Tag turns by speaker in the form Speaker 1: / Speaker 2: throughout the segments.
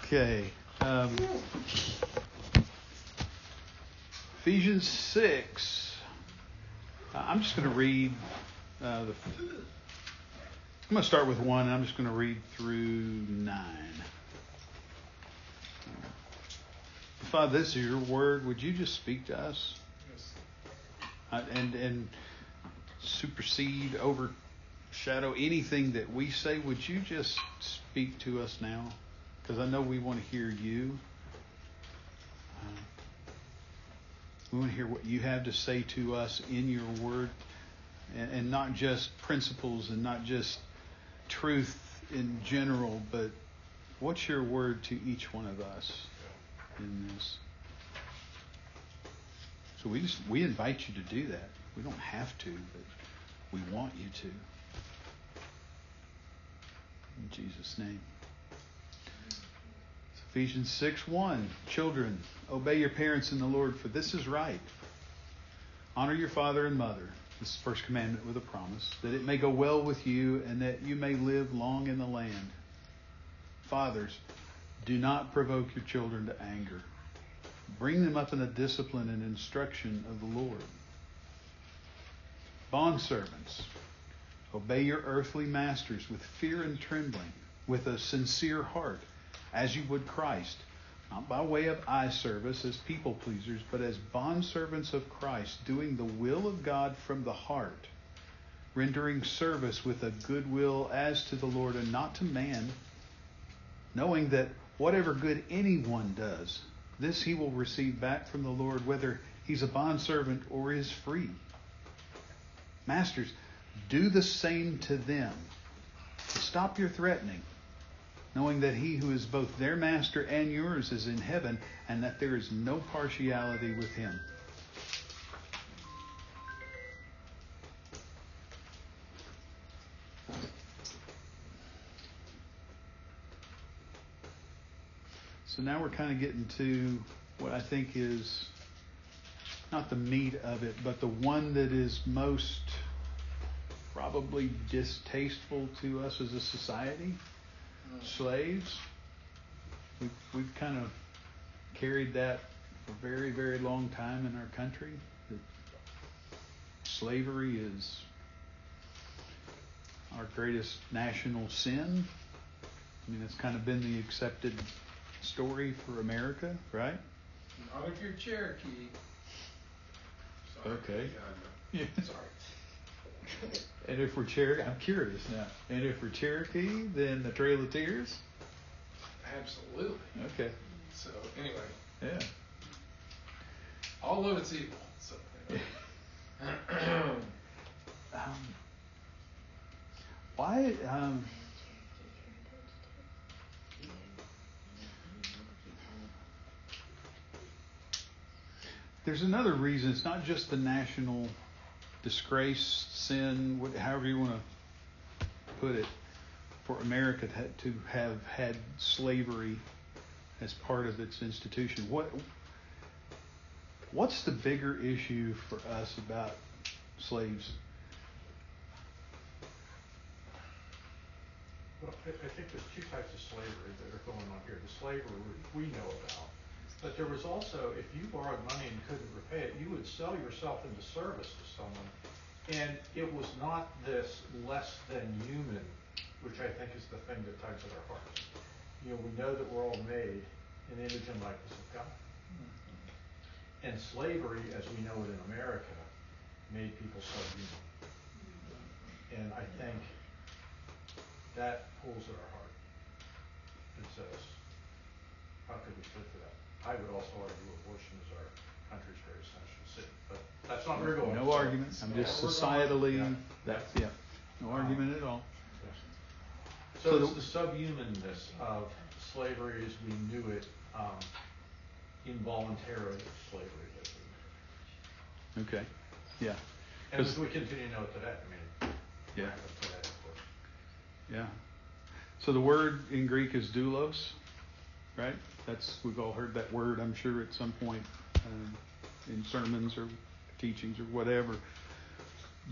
Speaker 1: Okay. Ephesians 6. I'm just going to read. I'm going to start with 1, and I'm just going to read through 9. Father, this is your word. Would you just speak to us? Yes. And supersede, overshadow anything that we say. Would you just speak to us now? Because I know we want to hear you. We want to hear what you have to say to us in your word, and not just principles and not just truth in general, but what's your word to each one of us in this? So we invite you to do that. We don't have to, but we want you to. In Jesus' name. Ephesians 6:1. Children, obey your parents in the Lord, for this is right. Honor your father and mother. This is the first commandment with a promise, that it may go well with you and that you may live long in the land. Fathers, do not provoke your children to anger. Bring them up in the discipline and instruction of the Lord. Bondservants, obey your earthly masters with fear and trembling, with a sincere heart, as you would Christ, not by way of eye service as people pleasers, but as bondservants of Christ, doing the will of God from the heart, rendering service with a good will as to the Lord and not to man, knowing that whatever good anyone does, this he will receive back from the Lord, whether he's a bondservant or is free. Masters, do the same to them. Stop your threatening, knowing that he who is both their master and yours is in heaven, and that there is no partiality with him. So now we're kind of getting to what I think is not the meat of it, but the one that is most probably distasteful to us as a society. Slaves. We've kind of carried that for a very, very long time in our country. That slavery is our greatest national sin. I mean, it's kind of been the accepted story for America, right?
Speaker 2: Not if you're Cherokee.
Speaker 1: Sorry. Okay.
Speaker 2: Yeah. Sorry.
Speaker 1: And if we're Cherokee, I'm curious now. And if we're Cherokee, then the Trail of Tears?
Speaker 2: Absolutely.
Speaker 1: Okay.
Speaker 2: So, anyway.
Speaker 1: Yeah.
Speaker 2: All of it's evil. So, anyway.
Speaker 1: Why? There's another reason. It's not just the national disgrace, sin, however you want to put it, for America to have had slavery as part of its institution. What's the bigger issue for us about slaves?
Speaker 3: Well, I think there's two types of slavery that are going on here. The slavery we know about. But there was also, if you borrowed money and couldn't repay it, you would sell yourself into service to someone. And it was not this less than human, which I think is the thing that tugs at our hearts. You know, we know that we're all made in the image and likeness of God. Mm-hmm. And slavery, as we know it in America, made people subhuman. And I think that pulls at our heart and says, how could we fit for that? I would also argue abortion is our country's greatest national sin, but that's not where we're going.
Speaker 1: No argument. I'm just societally, no argument at all.
Speaker 3: Yeah. So it's the subhumanness of slavery as we knew it, involuntary slavery that we knew.
Speaker 1: Okay. Yeah.
Speaker 3: And as we continue to know it today, I mean,
Speaker 1: yeah.
Speaker 3: Today, of course.
Speaker 1: Yeah. So the word in Greek is doulos, right? We've all heard that word, I'm sure, at some point in sermons or teachings or whatever.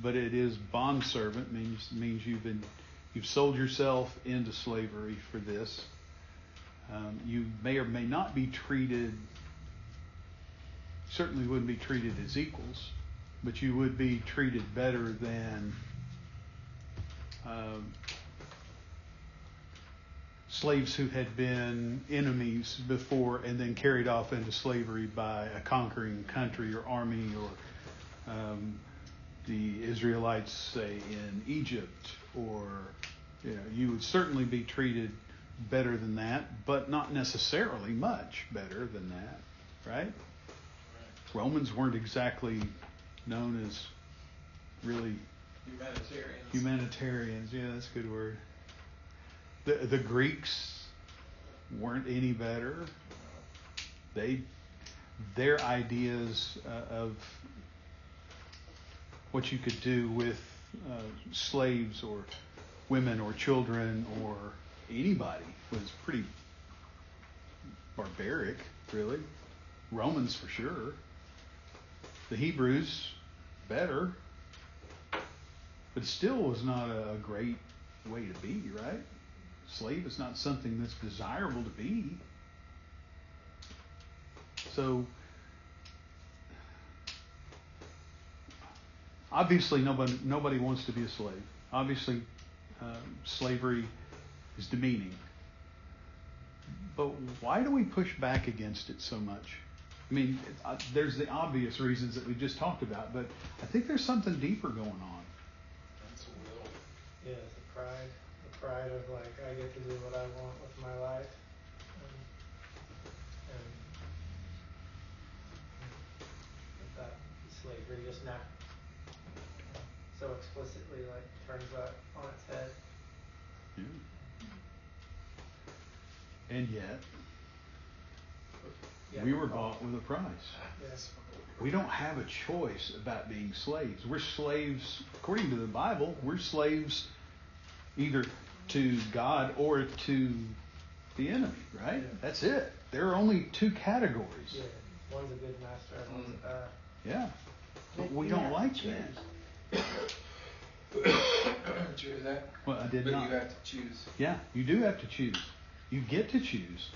Speaker 1: But it is bondservant, means you've sold yourself into slavery for this. You may or may not be treated, certainly wouldn't be treated as equals, but you would be treated better than slaves who had been enemies before and then carried off into slavery by a conquering country or army, or the Israelites, say, in Egypt, or you would certainly be treated better than that, but not necessarily much better than that, right? Romans weren't exactly known as really humanitarians. Yeah, that's a good word. The Greeks weren't any better. Their ideas of what you could do with slaves or women or children or anybody was pretty barbaric, really. Romans for sure. The Hebrews, better. But it still was not a great way to be, right? Slave is not something that's desirable to be. So, obviously nobody wants to be a slave. Obviously, slavery is demeaning. But why do we push back against it so much? I mean, there's the obvious reasons that we just talked about, but I think there's something deeper going on.
Speaker 2: That's will.
Speaker 4: Yeah, it's the pride of like, I get to do what I want with my life. And that slavery just now so explicitly like turns that on its head.
Speaker 1: Yeah. And yet, we were bought with a price.
Speaker 4: Yes.
Speaker 1: We don't have a choice about being slaves. We're slaves, according to the Bible, we're slaves either to God or to the enemy, right?
Speaker 4: Yeah.
Speaker 1: That's it. There are only two categories.
Speaker 4: Yeah, one's a good master and one's a bad.
Speaker 1: Yeah. But we don't like that.
Speaker 2: Did you hear that?
Speaker 1: Well, I did
Speaker 2: but
Speaker 1: not.
Speaker 2: You have to choose.
Speaker 1: Yeah, you do have to choose. You get to choose,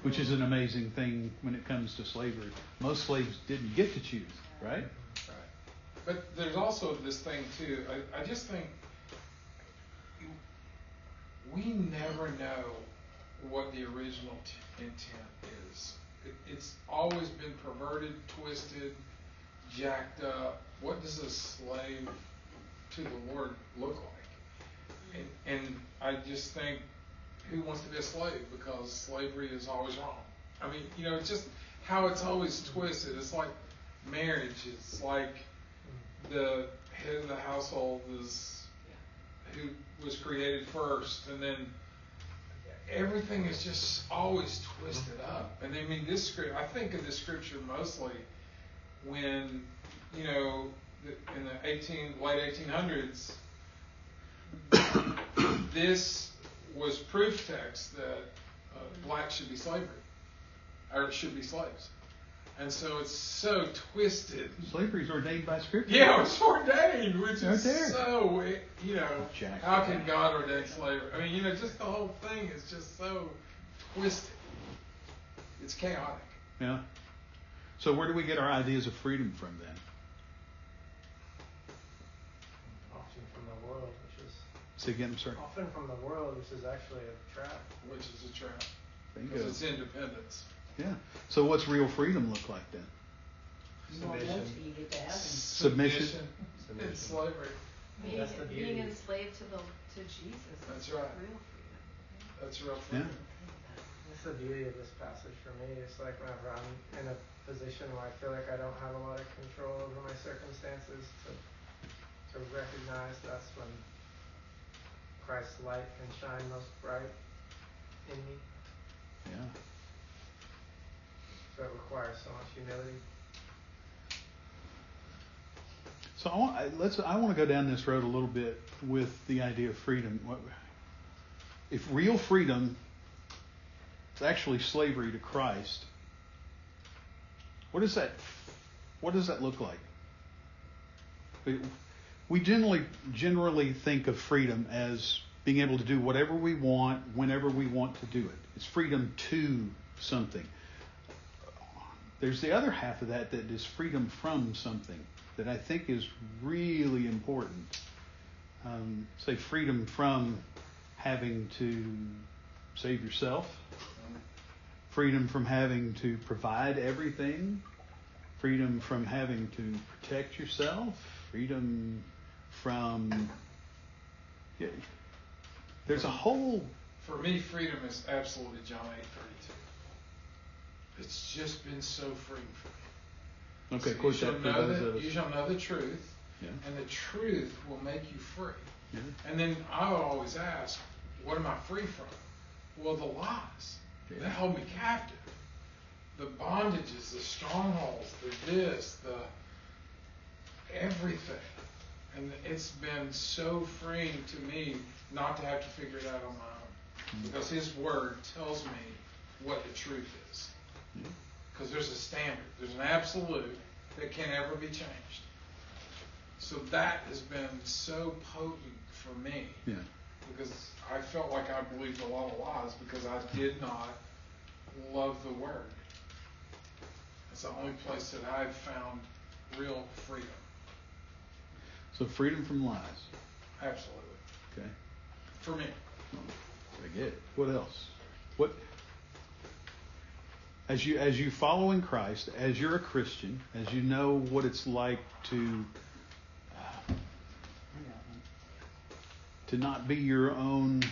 Speaker 1: which is an amazing thing when it comes to slavery. Most slaves didn't get to choose, right?
Speaker 2: Right. But there's also this thing too. I just think we never know what the original intent is. It's always been perverted, twisted, jacked up. What does a slave to the Lord look like? And I just think, who wants to be a slave? Because slavery is always wrong. I mean, it's just how it's always twisted. It's like marriage. It's like the head of the household is who was created first, and then everything is just always twisted up. And I mean, I think of this scripture mostly when, in the late 1800s, this was proof text that blacks should be should be slaves. And so it's so twisted.
Speaker 1: Slavery is ordained by Scripture.
Speaker 2: Yeah, it's ordained, which
Speaker 1: Right
Speaker 2: is
Speaker 1: there.
Speaker 2: so,
Speaker 1: Jack.
Speaker 2: how can God ordain slavery? I mean, just the whole thing is just so twisted. It's chaotic.
Speaker 1: Yeah. So where do we get our ideas of freedom from then?
Speaker 4: Often from the world, which is...
Speaker 1: Say again, I'm sorry.
Speaker 4: Often from the world, which is actually a trap.
Speaker 2: Which is a trap.
Speaker 1: Bingo.
Speaker 2: Because it's independence.
Speaker 1: Yeah. So what's real freedom look like then?
Speaker 4: Submission.
Speaker 5: You get to have them.
Speaker 1: Submission.
Speaker 2: And slavery.
Speaker 5: Being,
Speaker 4: That's the
Speaker 5: being
Speaker 4: beauty.
Speaker 5: enslaved to Jesus.
Speaker 2: That's
Speaker 5: is
Speaker 2: right.
Speaker 5: Real freedom.
Speaker 2: That's real
Speaker 1: Yeah.
Speaker 2: freedom.
Speaker 4: That's the beauty of this passage for me. It's like whenever I'm in a position where I feel like I don't have a lot of control over my circumstances, to recognize that's when Christ's light can shine most bright in me.
Speaker 1: Yeah.
Speaker 4: So it requires so much humility.
Speaker 1: So I want to go down this road a little bit with the idea of freedom. If real freedom is actually slavery to Christ, what does that look like? We generally think of freedom as being able to do whatever we want, whenever we want to do it. It's freedom to something. There's the other half of that is freedom from something that I think is really important. Say freedom from having to save yourself, freedom from having to provide everything, freedom from having to protect yourself, freedom from... Yeah, there's a whole...
Speaker 2: For me, freedom is absolutely John 8:32. It's just been so freeing for me.
Speaker 1: Okay,
Speaker 2: So
Speaker 1: quote that for those of us.
Speaker 2: you shall know the truth,
Speaker 1: Yeah.
Speaker 2: and the truth will make you free.
Speaker 1: Yeah.
Speaker 2: And then I would always ask, what am I free from? Well, the lies.
Speaker 1: Yeah.
Speaker 2: That hold me captive. The bondages, the strongholds, the this, the everything. And it's been so freeing to me not to have to figure it out on my own. Because His Word tells me what the truth is. Because there's a standard. There's an absolute that can't ever be changed. So that has been so potent for me.
Speaker 1: Yeah.
Speaker 2: Because I felt like I believed a lot of lies because I did not love the Word. It's the only place that I've found real freedom.
Speaker 1: So freedom from lies.
Speaker 2: Absolutely.
Speaker 1: Okay.
Speaker 2: For me.
Speaker 1: I get it. What else? What? As you follow in Christ, as you're a Christian, as you know what it's like to not be your own,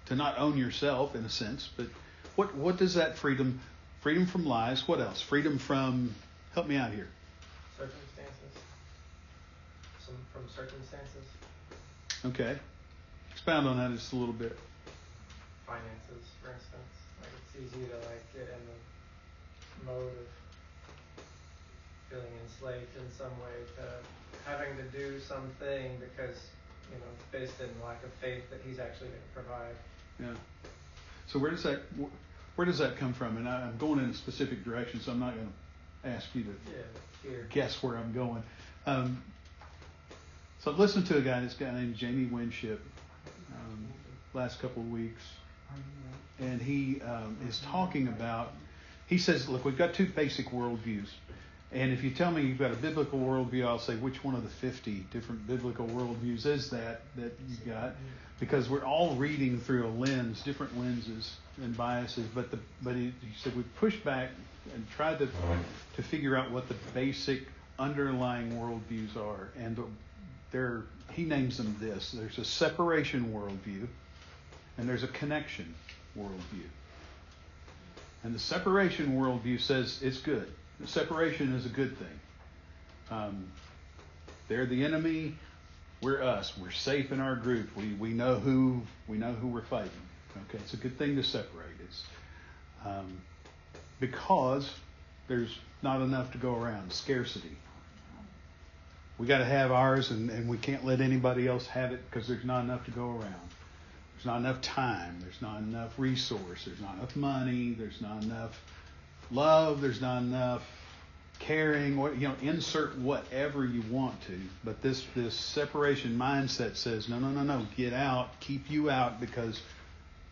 Speaker 1: to not own yourself in a sense, but what does that freedom from lies? What else? Freedom from, help me out here.
Speaker 4: Circumstances. From circumstances.
Speaker 1: Okay. Expound on that just a little bit.
Speaker 4: Finances, for instance. Like it's easy to get in the mode of feeling enslaved in some way to having to do something because, it's based in lack of faith that He's actually going to provide.
Speaker 1: Yeah. So where does that come from? And I'm going in a specific direction, so I'm not going to ask you to guess where I'm going. So I've listened to this guy named Jamie Winship last couple of weeks, and he is talking about. He says, look, we've got two basic worldviews. And if you tell me you've got a biblical worldview, I'll say, which one of the 50 different biblical worldviews is that you've got? Because we're all reading through a lens, different lenses and biases. But he said we pushed back and tried to figure out what the basic underlying worldviews are. And he names them this. There's a separation worldview, and there's a connection worldview. And the separation worldview says it's good. The separation is a good thing. They're the enemy. We're us. We're safe in our group. We know who we're fighting. Okay, it's a good thing to separate. It's because there's not enough to go around. Scarcity. We got to have ours, and we can't let anybody else have it because there's not enough to go around. There's not enough time. There's not enough resource. There's not enough money. There's not enough love. There's not enough caring. Insert whatever you want to. But this separation mindset says, no. Get out. Keep you out because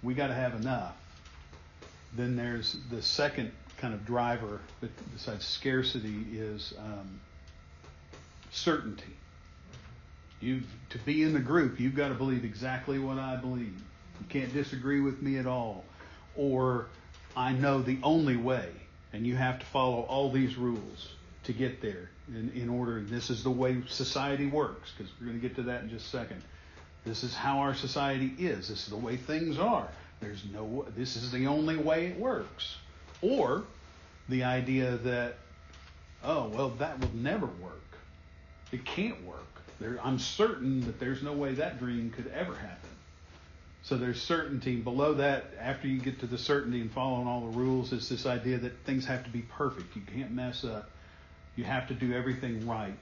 Speaker 1: we got to have enough. Then there's the second kind of driver besides scarcity is certainty. To be in the group, you've got to believe exactly what I believe. You can't disagree with me at all. Or I know the only way, and you have to follow all these rules to get there in order. This is the way society works, because we're going to get to that in just a second. This is how our society is. This is the way things are. This is the only way it works. Or the idea that, that will never work. It can't work. I'm certain that there's no way that dream could ever happen. So there's certainty. Below that, after you get to the certainty and following all the rules, it's this idea that things have to be perfect. You can't mess up. You have to do everything right.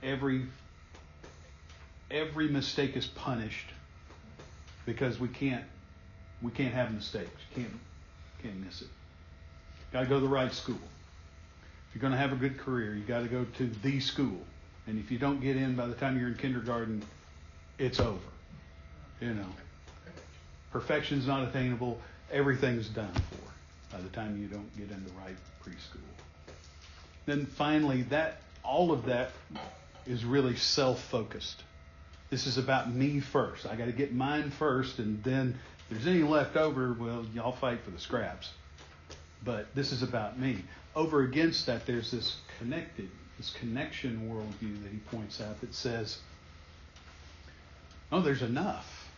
Speaker 1: Every mistake is punished because we can't have mistakes. You can't miss it. Got to go to the right school. If you're going to have a good career, you got to go to the school. And if you don't get in by the time you're in kindergarten, it's over. You know, perfection's not attainable. Everything's done for by the time you don't get into right preschool. Then finally, all of that is really self-focused. This is about me first. I got to get mine first, and then if there's any left over, well, y'all fight for the scraps. But this is about me. Over against that, there's this connection worldview that he points out that says, oh, there's enough.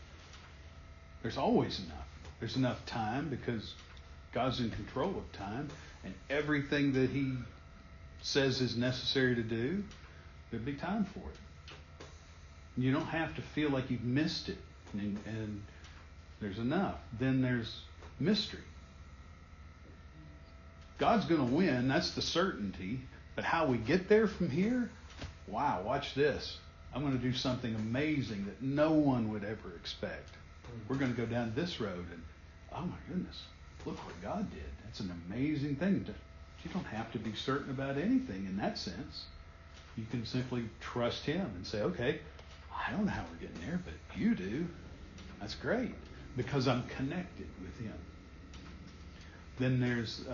Speaker 1: There's always enough. There's enough time because God's in control of time, and everything that he says is necessary to do, there'll be time for it. You don't have to feel like you've missed it, and there's enough. Then there's mystery. God's going to win, that's the certainty. But how we get there from here, wow, watch this. I'm going to do something amazing that no one would ever expect. We're going to go down this road, and oh my goodness, look what God did. That's an amazing thing. You don't have to be certain about anything in that sense. You can simply trust him and say, okay, I don't know how we're getting there, but you do. That's great, because I'm connected with him. Then there's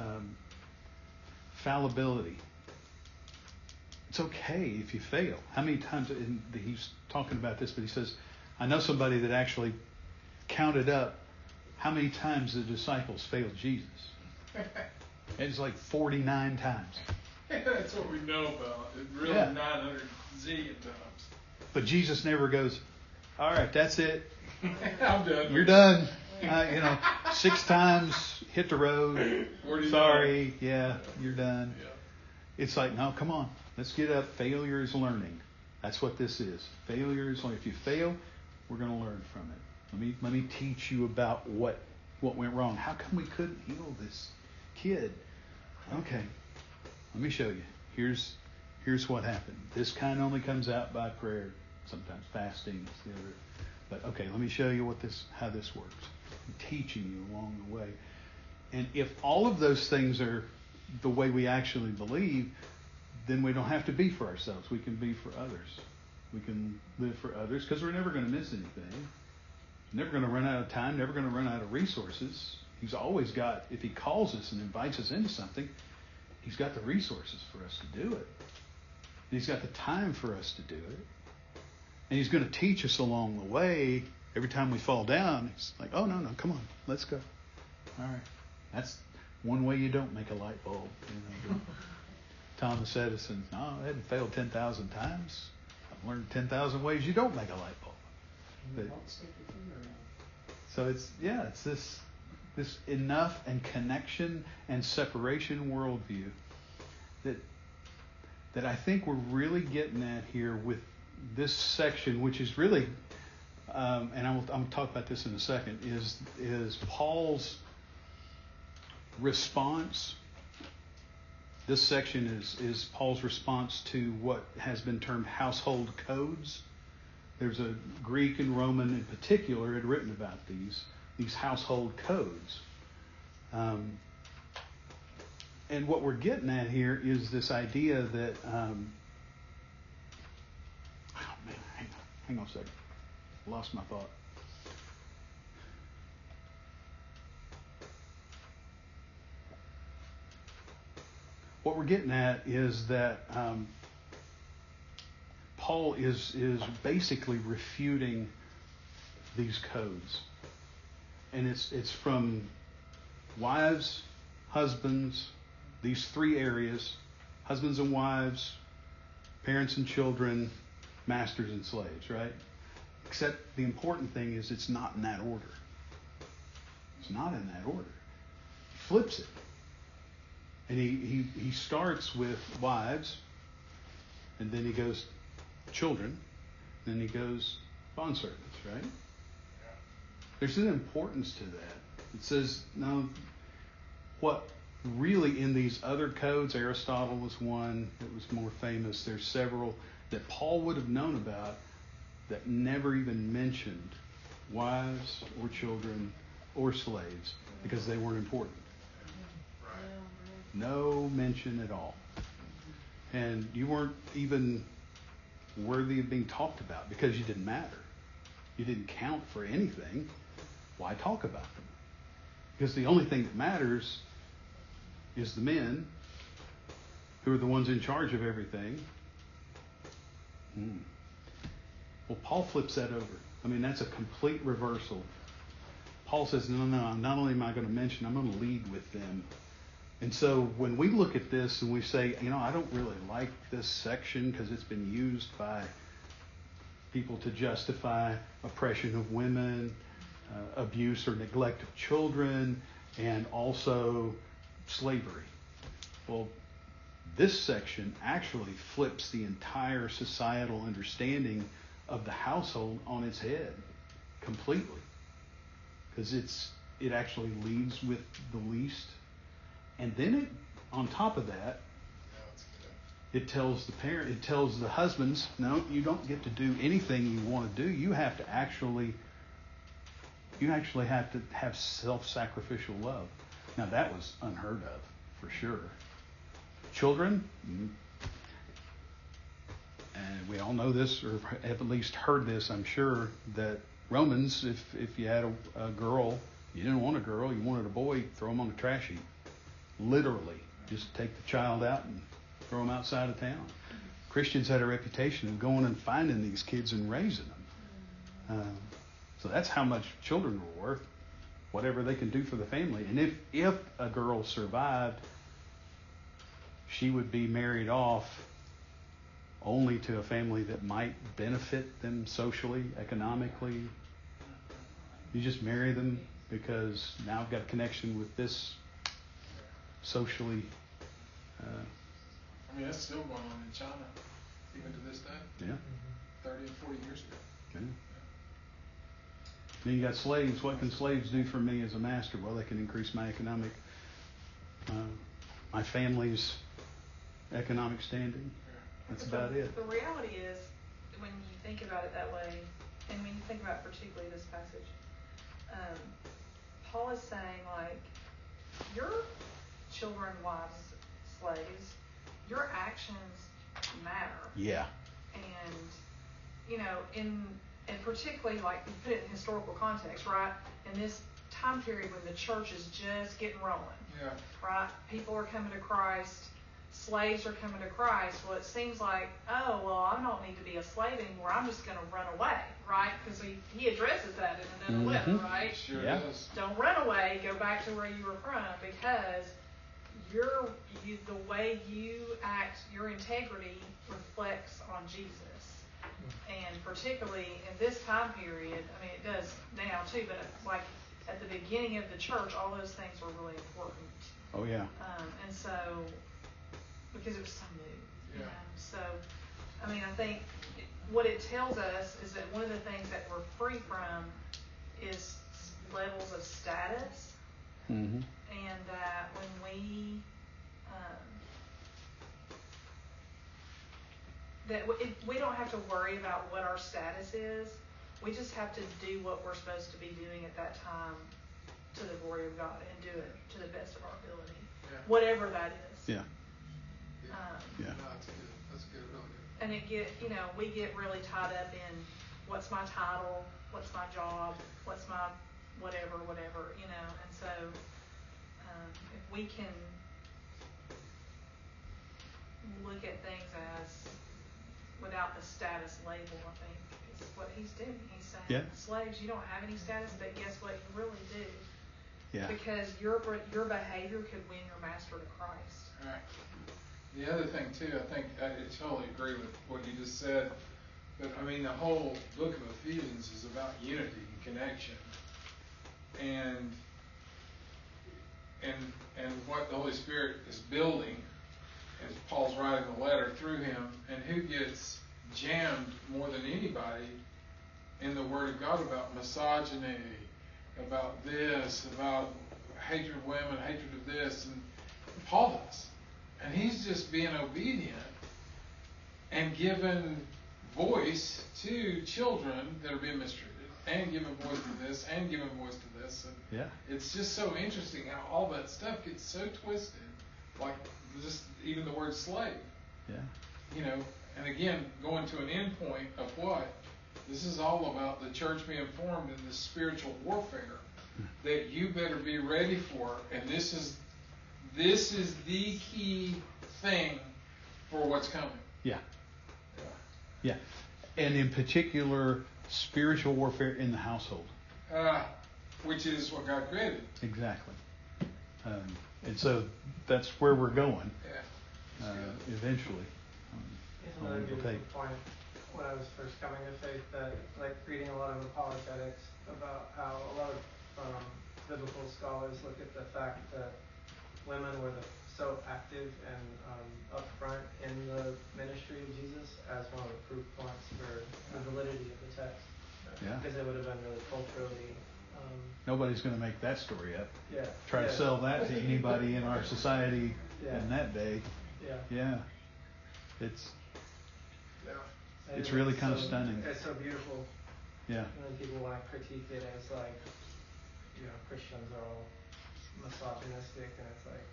Speaker 1: fallibility. It's okay if you fail. How many times, he's talking about this, but he says, I know somebody that actually counted up how many times the disciples failed Jesus. It's like 49 times.
Speaker 2: That's what we know about. It's really 900 zillion times.
Speaker 1: But Jesus never goes, all right, that's it.
Speaker 2: I'm done.
Speaker 1: You're done. 6 times, hit the road. Sorry, yeah, you're done.
Speaker 2: Yeah.
Speaker 1: It's like, no, come on. Let's get up. Failure is learning. That's what this is. Failure is learning. If you fail, we're going to learn from it. Let me teach you about what went wrong. How come we couldn't heal this kid? Okay, let me show you. Here's what happened. This kind only comes out by prayer. Sometimes fasting is the other. But okay, let me show you how this works. I'm teaching you along the way. And if all of those things are the way we actually believe, then we don't have to be for ourselves. We can be for others. We can live for others because we're never going to miss anything. Never going to run out of time, never going to run out of resources. He's always got, if he calls us and invites us into something, he's got the resources for us to do it. And he's got the time for us to do it. And he's going to teach us along the way. Every time we fall down, he's like, oh, no, come on, let's go. All right. That's one way you don't make a light bulb. Thomas Edison, no, I hadn't failed 10,000 times. I've learned 10,000 ways you don't make a light bulb. But, so it's this enough and connection and separation worldview that I think we're really getting at here with this section, which is really, and I'm going to talk about this in a second, is Paul's response. This section is Paul's response to what has been termed household codes. There's a Greek and Roman in particular had written about these household codes. And what we're getting at here is this idea that, hang on a second. Lost my thought. What we're getting at is that Paul is basically refuting these codes. And it's from wives, husbands, these 3 areas, husbands and wives, parents and children, masters and slaves, right? Except the important thing is it's not in that order. It's not in that order. He flips it. And he starts with wives, and then he goes children, then he goes bondservants, right? There's an importance to that. It says, now, what really in these other codes, Aristotle was one that was more famous. There's several that Paul would have known about that never even mentioned wives or children or slaves because they weren't important. No mention at all. And you weren't even worthy of being talked about because you didn't matter. you didn't count for anything, why talk about them? Because the only thing that matters is the men, who are the ones in charge of everything. Well, Paul flips that over. I mean, that's a complete reversal. Paul says, no, not only am I going to mention, I'm going to lead with them. And so when we look at this and we say, I don't really like this section because it's been used by people to justify oppression of women, abuse or neglect of children, and also slavery. Well, this section actually flips the entire societal understanding of the household on its head completely. Because it actually leads with the least. And then on top of that, it tells the husbands, no, you don't get to do anything you want to do. You have to actually have to have self-sacrificial love. Now that was unheard of, for sure. Children, and we all know this, or have at least heard this, I'm sure, that Romans, if you had a girl, you didn't want a girl, you wanted a boy, throw him on the trash heap. Literally. Just take the child out and throw him outside of town. Christians had a reputation of going and finding these kids and raising them. So that's how much children were worth, whatever they can do for the family. And if a girl survived, she would be married off only to a family that might benefit them socially, economically. You just marry them because now I've got a connection with this socially.
Speaker 2: I mean, that's still going on in China, even to this day.
Speaker 1: Yeah.
Speaker 2: 30 and 40 years ago.
Speaker 1: Yeah. Then you got slaves. What can slaves do for me as a master? Well, they can increase my my family's economic standing. That's about it.
Speaker 5: The reality is, when you think about it that way, and when you think about particularly this passage, Paul is saying, like, your children, wives, slaves, your actions matter.
Speaker 1: Yeah.
Speaker 5: And, and particularly, like, you put it in historical context, right? In this time period when the church is just getting rolling, right? People are coming to Christ. Slaves are coming to Christ. Well, it seems like, oh, well, I don't need to be a slave anymore. I'm just going to run away, right? Because he addresses that in another letter, right?
Speaker 2: Sure
Speaker 1: Yeah.
Speaker 2: does.
Speaker 5: Don't run away. Go back to where you were from, because the way you act, your integrity reflects on Jesus. And particularly in this time period, I mean, it does now too, but like at the beginning of the church, all those things were really important.
Speaker 1: Oh, yeah.
Speaker 5: And so, because it was so new.
Speaker 2: Yeah.
Speaker 5: So, I mean, I think what it tells us is that one of the things that we're free from is levels of status.
Speaker 1: Mm-hmm.
Speaker 5: And that when we don't have to worry about what our status is. We just have to do what we're supposed to be doing at that time to the glory of God, and do it to the best of our ability, whatever that is.
Speaker 1: Yeah.
Speaker 2: No, that's good. That's good, really good.
Speaker 5: And we get really tied up in what's my title, what's my job, what's my whatever, and so if we can look at things as without the status label, I think is what he's doing. He's saying, slaves, you don't have any status, but guess what? You really do.
Speaker 1: Yeah.
Speaker 5: Because your behavior could win your master to Christ.
Speaker 2: Right. The other thing too, I think I totally agree with what you just said. But I mean, the whole book of Ephesians is about unity and connection, and what the Holy Spirit is building, as Paul's writing the letter through him, and who gets jammed more than anybody in the Word of God about misogyny, about this, about hatred of women, hatred of this, and Paul does. And he's just being obedient and giving voice to children that are being mistreated, and giving voice to this, and giving voice to this. And it's just so interesting how all that stuff gets so twisted, like just even the word slave.
Speaker 1: Yeah.
Speaker 2: And again, going to an end point of what? This is all about the church being formed in this spiritual warfare that you better be ready for. And this is the key thing for what's coming.
Speaker 1: Yeah. And in particular, spiritual warfare in the household.
Speaker 2: Which is what God created.
Speaker 1: Exactly. And so that's where we're going. Eventually.
Speaker 4: Another beautiful point. When I was first coming to faith, that like reading a lot of apologetics about how a lot of biblical scholars look at the fact that women were so active and upfront in the ministry of Jesus as one of the proof points for the validity of the text.
Speaker 1: Yeah.
Speaker 4: Because it would have been really culturally.
Speaker 1: Nobody's going to make that story up.
Speaker 4: Yeah.
Speaker 1: Try to sell that to anybody in our society in that day. Yeah. It's really kind of stunning.
Speaker 4: It's so beautiful.
Speaker 1: Yeah.
Speaker 4: And then people want to critique it as like, Christians are all misogynistic, and it's like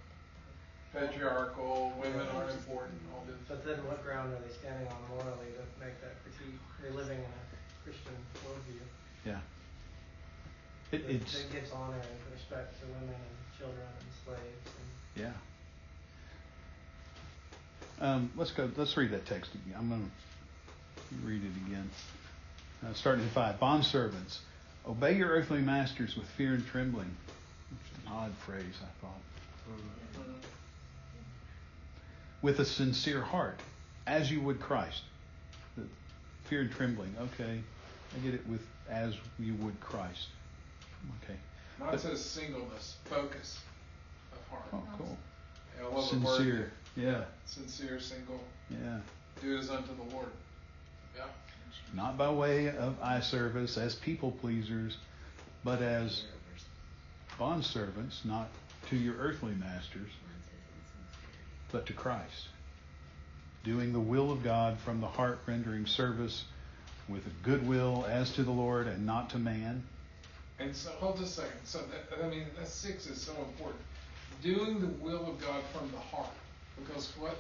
Speaker 2: patriarchal, women aren't important, all this.
Speaker 4: But then what ground are they standing on morally to make that critique? They're living in a Christian worldview.
Speaker 1: Yeah.
Speaker 4: It gives honor and respect to women and children and slaves. And
Speaker 1: let's read that text again. I'm going to read it again. Starting in 5. Bondservants, obey your earthly masters with fear and trembling. Which is an odd phrase, I thought. With a sincere heart, as you would Christ. The fear and trembling, okay. I get it with as you would Christ. Okay.
Speaker 2: Not says singleness, focus of heart.
Speaker 1: Oh, cool.
Speaker 2: Yeah, I love
Speaker 1: sincere.
Speaker 2: The word.
Speaker 1: Yeah.
Speaker 2: Sincere, single.
Speaker 1: Yeah.
Speaker 2: Do it as unto the Lord. Yeah.
Speaker 1: Not by way of eye service as people pleasers, but as bondservants, not to your earthly masters, but to Christ. Doing the will of God from the heart, rendering service with a good will as to the Lord and not to man.
Speaker 2: And so, hold just a second. So, that 6 is so important. Doing the will of God from the heart. Because what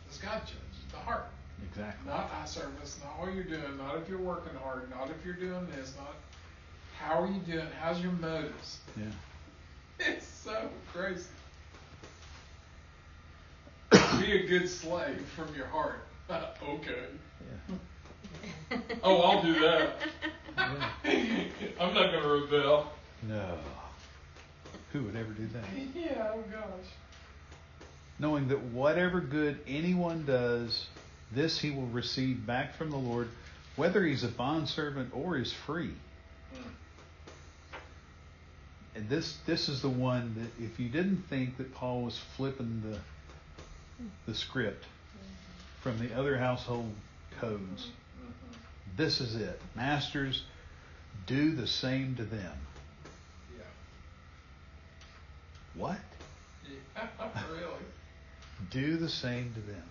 Speaker 2: does God judge? The heart.
Speaker 1: Exactly.
Speaker 2: Not eye service, not what you're doing, not if you're working hard, not if you're doing this, not how are you doing, how's your motives?
Speaker 1: Yeah.
Speaker 2: It's so crazy. Be a good slave from your heart. Okay.
Speaker 1: Yeah.
Speaker 2: Oh, I'll do that.
Speaker 1: Yeah.
Speaker 2: I'm not going to rebel.
Speaker 1: No. Who would ever do that?
Speaker 2: Yeah, oh gosh.
Speaker 1: Knowing that whatever good anyone does, this he will receive back from the Lord, whether he's a bondservant or is free. And this is the one that if you didn't think that Paul was flipping the script from the other household codes, this is it. Masters, do the same to them.
Speaker 2: Yeah.
Speaker 1: What?
Speaker 2: Yeah, really?
Speaker 1: Do the same to them.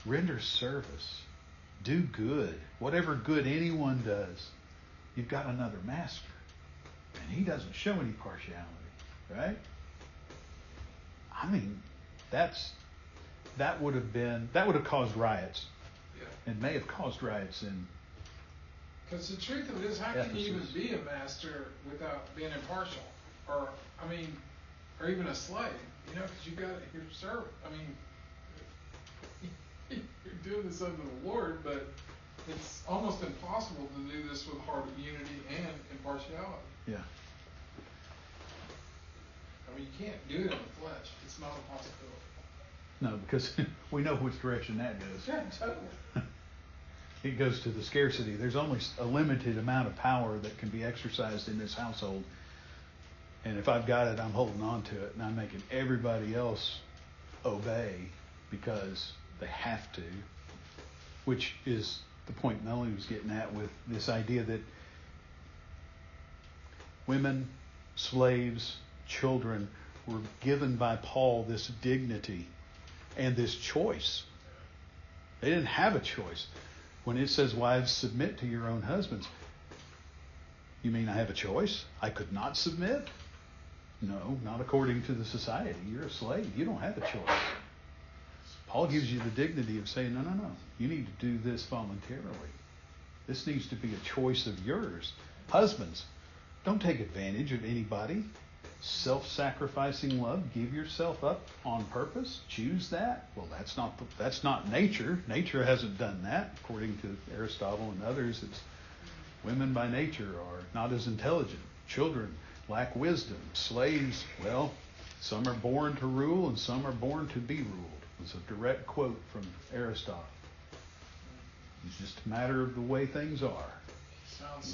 Speaker 1: Render service. Do good. Whatever good anyone does, you've got another master. And he doesn't show any partiality. Right? I mean, that would have caused riots.
Speaker 2: Yeah.
Speaker 1: It may have caused riots in
Speaker 2: because the truth of it is, how can you even be a master without being impartial? Or even a slave, because you're servant. You're doing this unto the Lord, but it's almost impossible to do this with heart of unity and impartiality.
Speaker 1: Yeah.
Speaker 2: You can't do it in the flesh. It's not a possibility.
Speaker 1: No, because we know which direction that goes.
Speaker 2: Yeah, totally.
Speaker 1: It goes to the scarcity. There's only a limited amount of power that can be exercised in this household. And if I've got it, I'm holding on to it, and I'm making everybody else obey because they have to, which is the point Melanie was getting at with this idea that women, slaves, children were given by Paul this dignity and this choice. They didn't have a choice. When it says, wives, submit to your own husbands, you mean I have a choice? I could not submit? No, not according to the society. You're a slave. You don't have a choice. Paul gives you the dignity of saying, no. You need to do this voluntarily. This needs to be a choice of yours. Husbands, don't take advantage of anybody. Self-sacrificing love, give yourself up on purpose. Choose that. Well, that's not nature. Nature hasn't done that. According to Aristotle and others, it's women by nature are not as intelligent. Children lack wisdom. Slaves, well, some are born to rule and some are born to be ruled. It's a direct quote from Aristotle. It's just a matter of the way things are.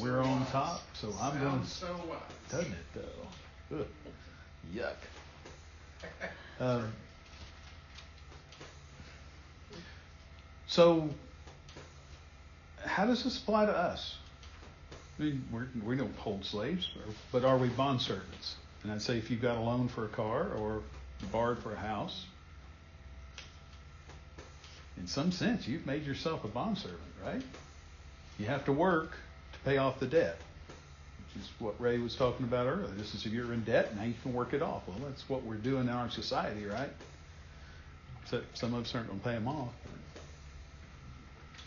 Speaker 1: We're on top, so I'm going to...
Speaker 2: So wise.
Speaker 1: Doesn't it, though? Ugh. Yuck. So, how does this apply to us? I mean, we don't hold slaves, but are we bondservants? And I'd say if you've got a loan for a car or borrowed for a house, in some sense, you've made yourself a bondservant, right? You have to work to pay off the debt, which is what Ray was talking about earlier. This is if you're in debt, now you can work it off. Well, that's what we're doing in our society, right? So some of us aren't going to pay them off.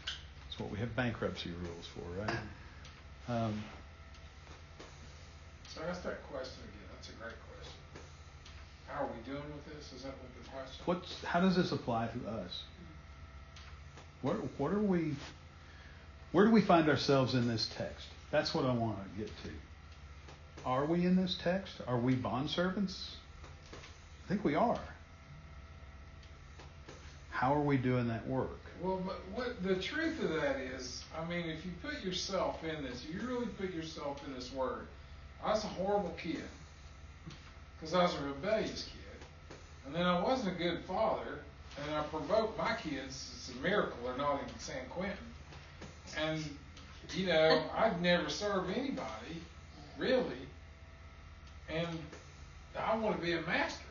Speaker 1: That's what we have bankruptcy rules for, right?
Speaker 2: So ask that question again. That's a great question. How are we doing with this? Is that what the question?
Speaker 1: How does this apply to us? What are we? Where do we find ourselves in this text? That's what I want to get to. Are we in this text? Are we bondservants? I think we are. How are we doing that work?
Speaker 2: Well, but what the truth of that is, I mean, if you put yourself in this, you really put yourself in this word. I was a horrible kid because I was a rebellious kid, and then I wasn't a good father, and I provoked my kids. It's a miracle they're not in San Quentin. And, you know, I'd never served anybody, really. And I want to be a master,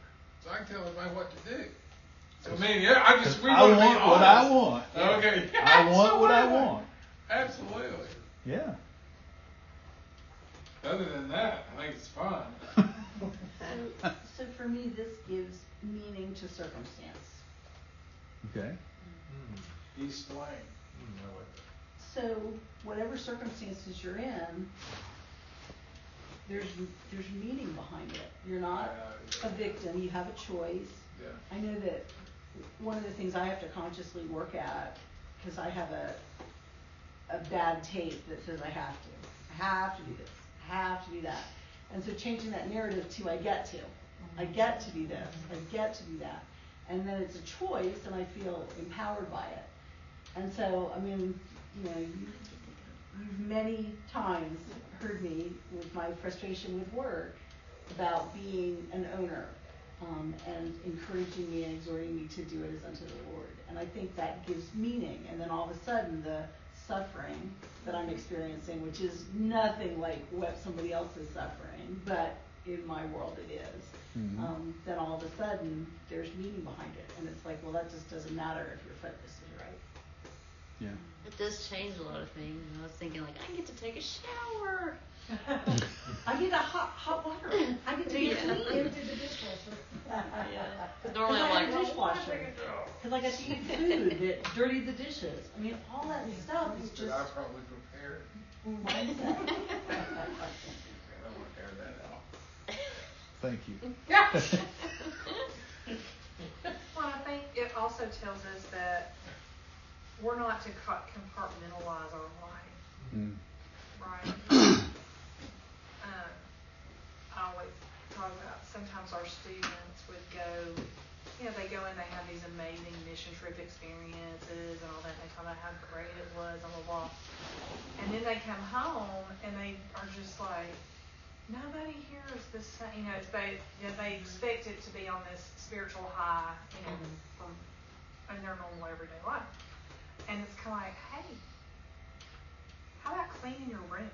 Speaker 2: so I can tell everybody what to do. So, I mean, yeah, I want
Speaker 1: what I want.
Speaker 2: Okay.
Speaker 1: I want what I want.
Speaker 2: Absolutely.
Speaker 1: Yeah.
Speaker 2: Other than that, I think it's fun.
Speaker 6: So for me, this gives meaning to circumstance.
Speaker 1: Okay.
Speaker 2: East Lane.
Speaker 3: I like that.
Speaker 6: So whatever circumstances you're in, there's meaning behind it. You're not a victim. You have a choice.
Speaker 2: Yeah.
Speaker 6: I know that one of the things I have to consciously work at, because I have a bad tape that says I have to do this, I have to do that. And so changing that narrative to I get to do this, I get to do that. And then it's a choice and I feel empowered by it. And so, I mean, you know, you've many times heard me with my frustration with work about being an owner, and encouraging me and exhorting me to do it as unto the Lord. And I think that gives meaning. And then all of a sudden, the suffering that I'm experiencing, which is nothing like what somebody else is suffering, but in my world it is, then all of a sudden, there's meaning behind it. And it's like, well, that just doesn't matter if your focus is right.
Speaker 1: Yeah.
Speaker 7: It does change a lot of things. I was thinking, like, I get to take a shower.
Speaker 6: I get a hot water. I get to get clean.
Speaker 7: Empty the dishwasher. Because normally I'm like,
Speaker 6: dishwasher. Because I got to eat food that dirtied the dishes. I mean, all that stuff is just
Speaker 2: I probably prepared.
Speaker 6: mindset.
Speaker 2: I don't want to air that out.
Speaker 1: Thank you.
Speaker 5: Well, I think it also tells us that we're not to compartmentalize our life, right? I always talk about sometimes our students would go, you know, they go and they have these amazing mission trip experiences and all that. They talk about how great it was, blah, blah, blah. And then they come home and they are just like, nobody here is the same. You know, they expect it to be on this spiritual high, you know, from in their normal everyday life. And it's kind of like, hey, how about cleaning your room?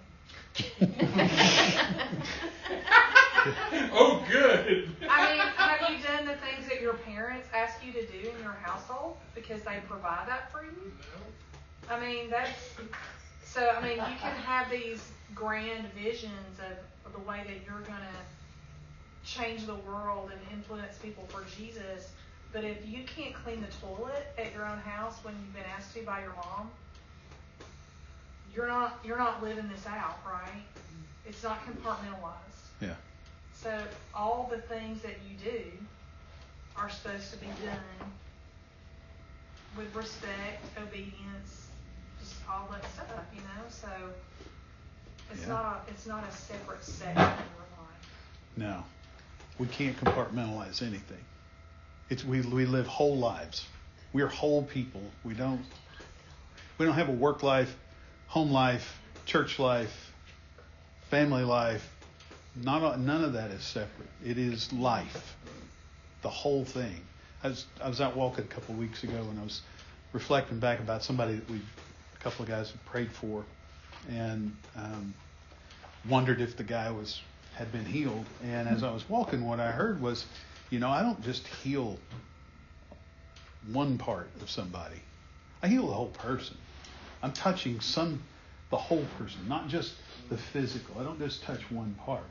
Speaker 2: Oh, good.
Speaker 5: I mean, have you done the things that your parents ask you to do in your household because they provide that for you?
Speaker 2: No.
Speaker 5: I mean, I mean, you can have these grand visions of the way that you're going to change the world and influence people for Jesus, but if you can't clean the toilet at your own house when you've been asked to by your mom, you're not living this out, right? It's not compartmentalized.
Speaker 1: Yeah.
Speaker 5: So all the things that you do are supposed to be done with respect, obedience, just all that stuff, you know. So it's not a separate section in your life.
Speaker 1: No, we can't compartmentalize anything. We live whole lives. We're whole people. We don't have a work life, home life, church life, family life. None of that is separate. It is life, the whole thing. I was out walking a couple of weeks ago, and I was reflecting back about somebody that a couple of guys had prayed for, and wondered if the guy had been healed. And as I was walking, what I heard was, I don't just heal one part of somebody. I heal the whole person. I'm touching the whole person, not just the physical. I don't just touch one part.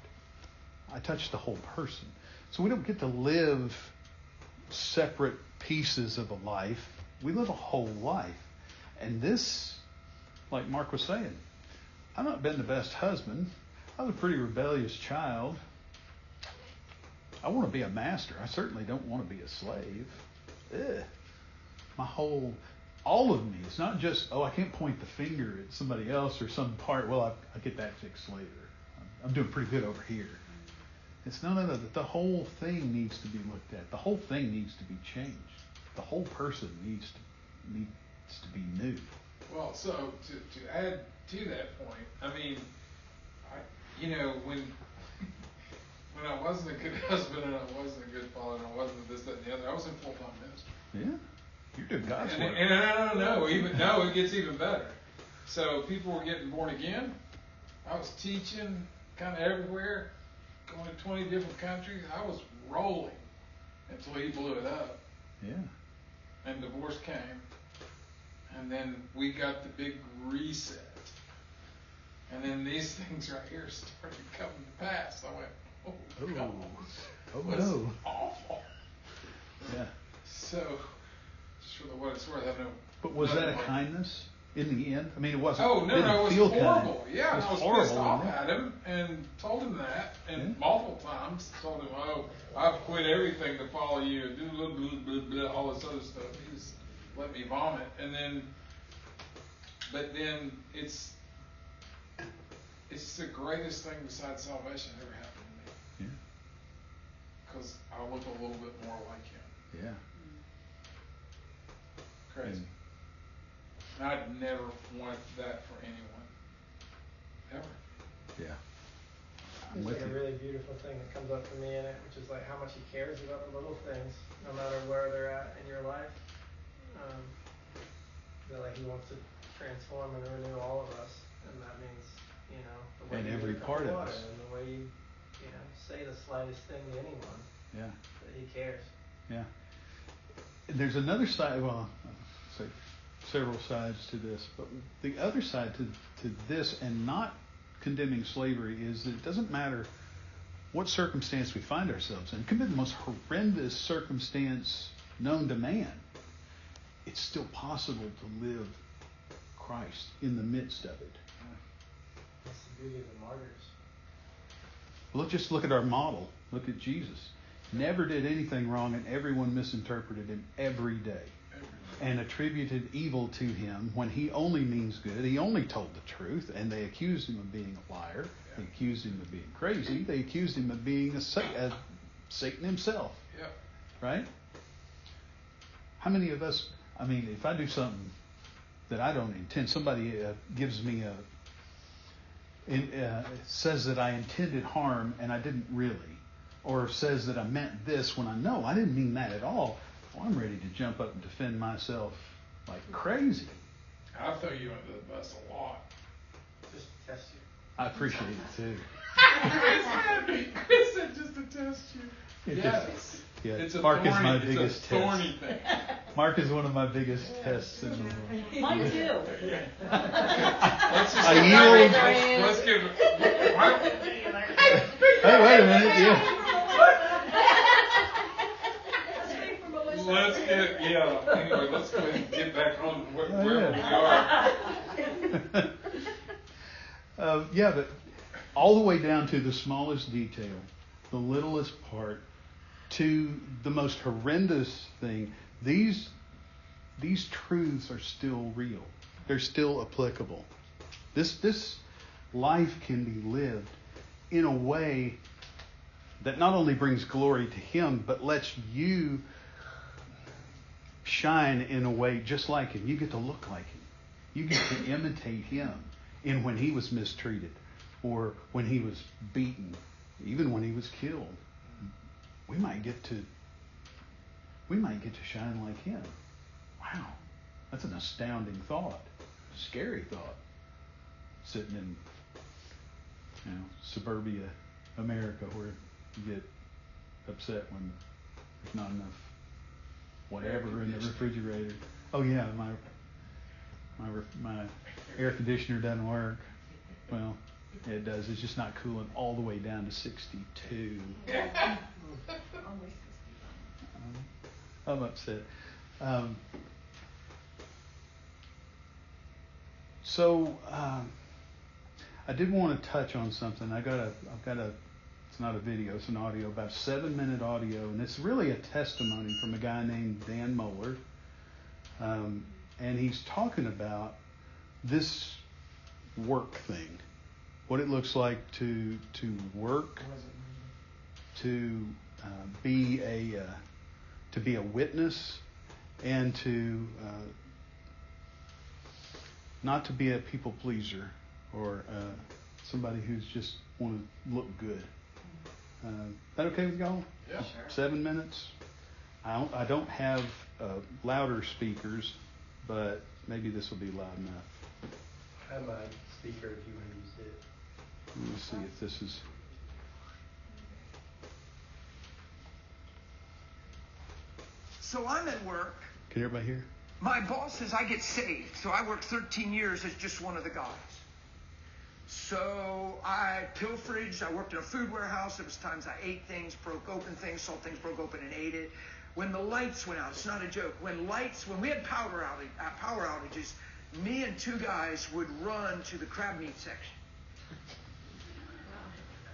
Speaker 1: I touch the whole person. So we don't get to live separate pieces of a life. We live a whole life. And this, like Mark was saying, I've not been the best husband. I was a pretty rebellious child. I want to be a master. I certainly don't want to be a slave. All of me. It's not just, I can't point the finger at somebody else or some part. Well, I get that fixed later. I'm doing pretty good over here. It's no. The whole thing needs to be looked at. The whole thing needs to be changed. The whole person needs to be new.
Speaker 2: Well, so to add to that point, I mean, when I wasn't a good husband and I wasn't a good father and I wasn't this, that, and the other, I was in full-time ministry.
Speaker 1: Yeah, you're doing God's work.
Speaker 2: And it gets even better. So people were getting born again. I was teaching kind of everywhere, going to 20 different countries. I was rolling until he blew it up.
Speaker 1: Yeah.
Speaker 2: And divorce came. And then we got the big reset. And then these things right here started coming to pass. I went,
Speaker 1: no.
Speaker 2: Awful.
Speaker 1: Yeah.
Speaker 2: So, just for what it's worth, I know.
Speaker 1: But was that a kindness in the end? I mean, it wasn't.
Speaker 2: Oh, no, it was horrible.
Speaker 1: Kind.
Speaker 2: Yeah,
Speaker 1: it was
Speaker 2: I was
Speaker 1: horrible,
Speaker 2: pissed off at him and told him that, and multiple times told him, I've quit everything to follow you, and do blah, blah, blah, blah, all this other stuff. He just let me vomit. And then, but then it's the greatest thing besides salvation that ever happened to me.
Speaker 1: Yeah.
Speaker 2: Because I look a little bit more like him.
Speaker 1: Yeah.
Speaker 2: Crazy. And I'd never want that for anyone. Ever.
Speaker 1: Yeah.
Speaker 4: There's like a really beautiful thing that comes up for me in it, which is like how much he cares about the little things, no matter where they're at in your life. That like he wants to transform and renew all of us, and that means, the way
Speaker 1: and
Speaker 4: you
Speaker 1: every
Speaker 4: drink
Speaker 1: part of
Speaker 4: water,
Speaker 1: us,
Speaker 4: and the way you, say the slightest thing to anyone.
Speaker 1: Yeah.
Speaker 4: That he cares.
Speaker 1: Yeah. There's another side. Well, I'll say several sides to this, but the other side to this, and not condemning slavery, is that it doesn't matter what circumstance we find ourselves in. It could be the most horrendous circumstance known to man. It's still possible to live Christ in the midst of it.
Speaker 4: That's the beauty of the martyrs.
Speaker 1: Well, let's just look at our model. Look at Jesus. Never did anything wrong, and everyone misinterpreted him every day and attributed evil to him when he only means good. He only told the truth, and they accused him of being a liar. They accused him of being crazy. They accused him of being a Satan himself.
Speaker 2: Yeah.
Speaker 1: Right? How many of us, if I do something that I don't intend, somebody gives me says that I intended harm and I didn't really, or says that I meant this when I know I didn't mean that at all, well, I'm ready to jump up and defend myself like crazy.
Speaker 2: I'll throw you under the bus a lot.
Speaker 4: Just to test you.
Speaker 1: I appreciate it too.
Speaker 2: Chris said just to test you.
Speaker 1: Yes. Yeah.
Speaker 2: It's a
Speaker 1: Mark
Speaker 2: thorny,
Speaker 1: is my
Speaker 2: it's
Speaker 1: biggest
Speaker 2: a thorny
Speaker 1: test.
Speaker 2: thing.
Speaker 1: Mark is one of my biggest tests in the world.
Speaker 6: Mine too.
Speaker 2: Let's just
Speaker 1: I yield.
Speaker 2: Let's give it.
Speaker 1: Hey, wait a minute. Yeah.
Speaker 2: Let's get, anyway, let's go ahead and get back on where we are.
Speaker 1: Yeah, but all the way down to the smallest detail, the littlest part, to the most horrendous thing, these truths are still real. They're still applicable. This life can be lived in a way that not only brings glory to Him, but lets you shine in a way just like Him. You get to look like Him. You get to imitate Him in when He was mistreated, or when He was beaten, even when He was killed. We might get to shine like Him. Wow, that's an astounding thought, scary thought. Sitting in, suburbia America, where you get upset when there's not enough whatever in the refrigerator. Oh yeah, my air conditioner doesn't work. Well, it does. It's just not cooling all the way down to 62. I'm upset. I did want to touch on something. I've got a, it's not a video, it's an audio, about 7-minute audio, and it's really a testimony from a guy named Dan Moeller. And he's talking about this work thing, what it looks like to work, to be a witness, and to not to be a people pleaser or somebody who's just want to look good. That okay with y'all?
Speaker 2: Yeah, sure.
Speaker 1: 7 minutes. I don't have louder speakers, but maybe this will be loud enough.
Speaker 8: I have a speaker if you want to use it.
Speaker 1: Let me see if this is.
Speaker 9: So I'm at work.
Speaker 1: Can everybody hear?
Speaker 9: My boss says I get saved, so I worked 13 years as just one of the guys. So I pilferaged. I worked in a food warehouse. There was times I ate things, broke open things, saw things broke open and ate it. When the lights went out, it's not a joke. When we had power outages, me and 2 guys would run to the crab meat section.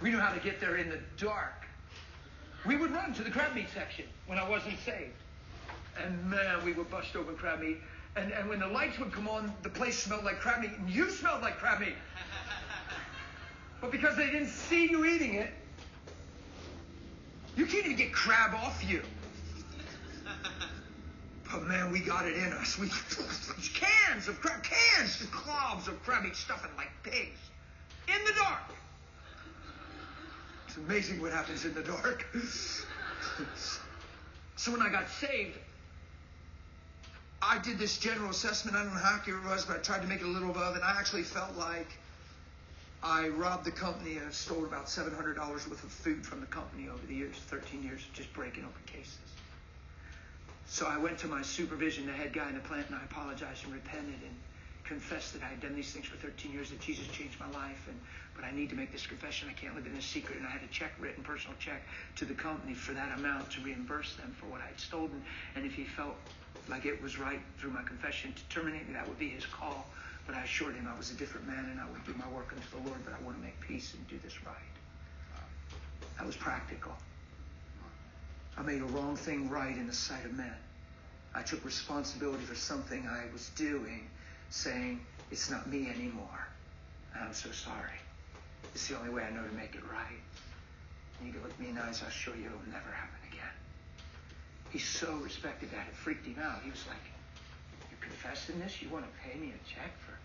Speaker 9: We knew how to get there in the dark. We would run to the crab meat section when I wasn't saved. And man, we would bust open crab meat. And when the lights would come on, the place smelled like crab meat, and you smelled like crab meat. But because they didn't see you eating it, you can't even get crab off you. But man, we got it in us. We cans of crab, globs of crab meat stuffing like pigs in the dark. It's amazing what happens in the dark. So when I got saved, I did this general assessment. I don't know how accurate it was, but I tried to make it a little above, and I actually felt like I robbed the company and stole about $700 worth of food from the company over the years, 13 years of just breaking open cases. So I went to my supervision, the head guy in the plant, and I apologized and repented and confessed that I had done these things for 13 years, that Jesus changed my life, but I need to make this confession. I can't live in this secret. And I had a check written, personal check, to the company for that amount to reimburse them for what I had stolen. And if he felt like it was right through my confession to terminate me, that would be his call. But I assured him I was a different man and I would do my work unto the Lord, but I want to make peace and do this right. That was practical. I made a wrong thing right in the sight of men. I took responsibility for something I was doing, saying, it's not me anymore. And I'm so sorry. It's the only way I know to make it right. And you can look me in the eyes, I'll show you it'll never happen again. He so respected that, it freaked him out. He was like, you confessing this? You want to pay me a check for it?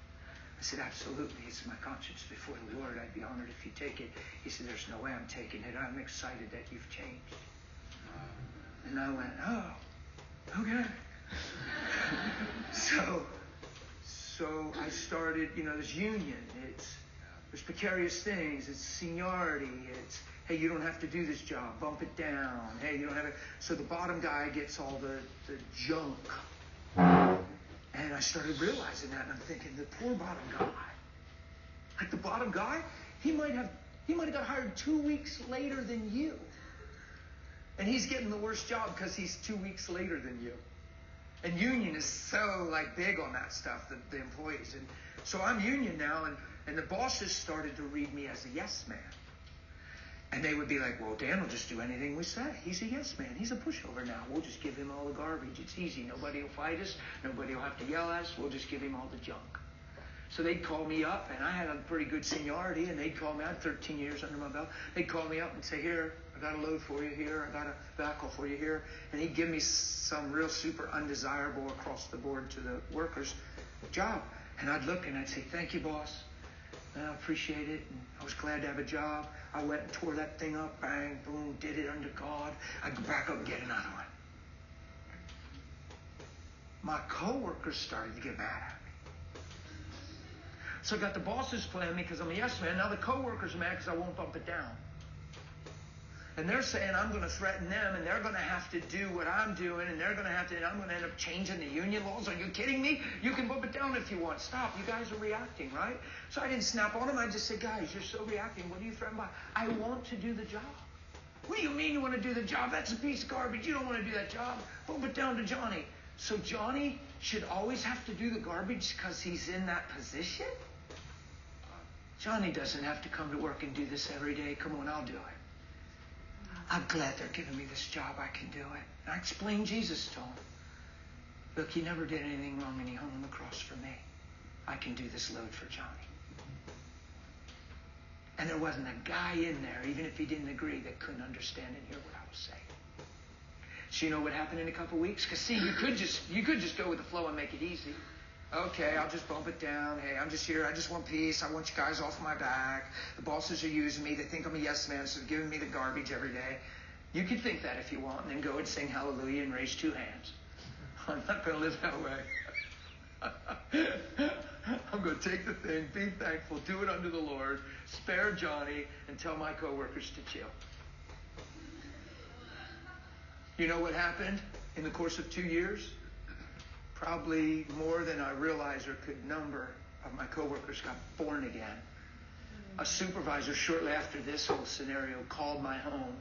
Speaker 9: I said, absolutely. It's my conscience before the Lord. I'd be honored if you take it. He said, there's no way I'm taking it. I'm excited that you've changed. And I went, oh, okay. So I started, this union. There's precarious things. It's seniority. It's, hey, you don't have to do this job. Bump it down. Hey, you don't have to. So the bottom guy gets all the junk. And I started realizing that, and I'm thinking, the poor bottom guy. Like the bottom guy, he might have got hired 2 weeks later than you. And he's getting the worst job because he's 2 weeks later than you. And union is so big on that stuff, the employees. And so I'm union now, And the bosses started to read me as a yes man. And they would be like, well, Dan will just do anything we say. He's a yes man. He's a pushover now. We'll just give him all the garbage. It's easy. Nobody will fight us. Nobody will have to yell at us. We'll just give him all the junk. So they'd call me up, and I had a pretty good seniority, and they'd call me. I had 13 years under my belt. They'd call me up and say, here, I got a load for you here. I got a backhaul for you here. And he'd give me some real super undesirable across the board to the workers job. And I'd look and I'd say, thank you, boss. And I appreciate it. And I was glad to have a job. I went and tore that thing up. Bang, boom, did it under God. I'd go back up and get another one. My coworkers started to get mad at me. So I got the bosses playing me because I'm a yes man. Now the coworkers are mad because I won't bump it down. And they're saying I'm going to threaten them, and they're going to have to do what I'm doing, and they're going to have to, and I'm going to end up changing the union laws. Are you kidding me? You can bump it down if you want. Stop. You guys are reacting, right? So I didn't snap on them. I just said, guys, you're so reacting. What are you threatening by? I want to do the job. What do you mean you want to do the job? That's a piece of garbage. You don't want to do that job. Bump it down to Johnny. So Johnny should always have to do the garbage because he's in that position? Johnny doesn't have to come to work and do this every day. Come on, I'll do it. I'm glad they're giving me this job. I can do it. And I explained Jesus to him. Look, he never did anything wrong, and he hung on the cross for me. I can do this load for Johnny. And there wasn't a guy in there, even if he didn't agree, that couldn't understand and hear what I was saying. So you know what happened in a couple weeks? Because see, you could just go with the flow and make it easy. Okay, I'll just bump it down. Hey, I'm just here. I just want peace. I want you guys off my back. The bosses are using me. They think I'm a yes man, so they're giving me the garbage every day. You can think that if you want, and then go and sing hallelujah and raise 2 hands. I'm not going to live that way. I'm going to take the thing, be thankful, do it unto the Lord, spare Johnny, and tell my coworkers to chill. You know what happened in the course of 2 years? Probably more than I realized or could number of my coworkers got born again. A supervisor shortly after this whole scenario called my home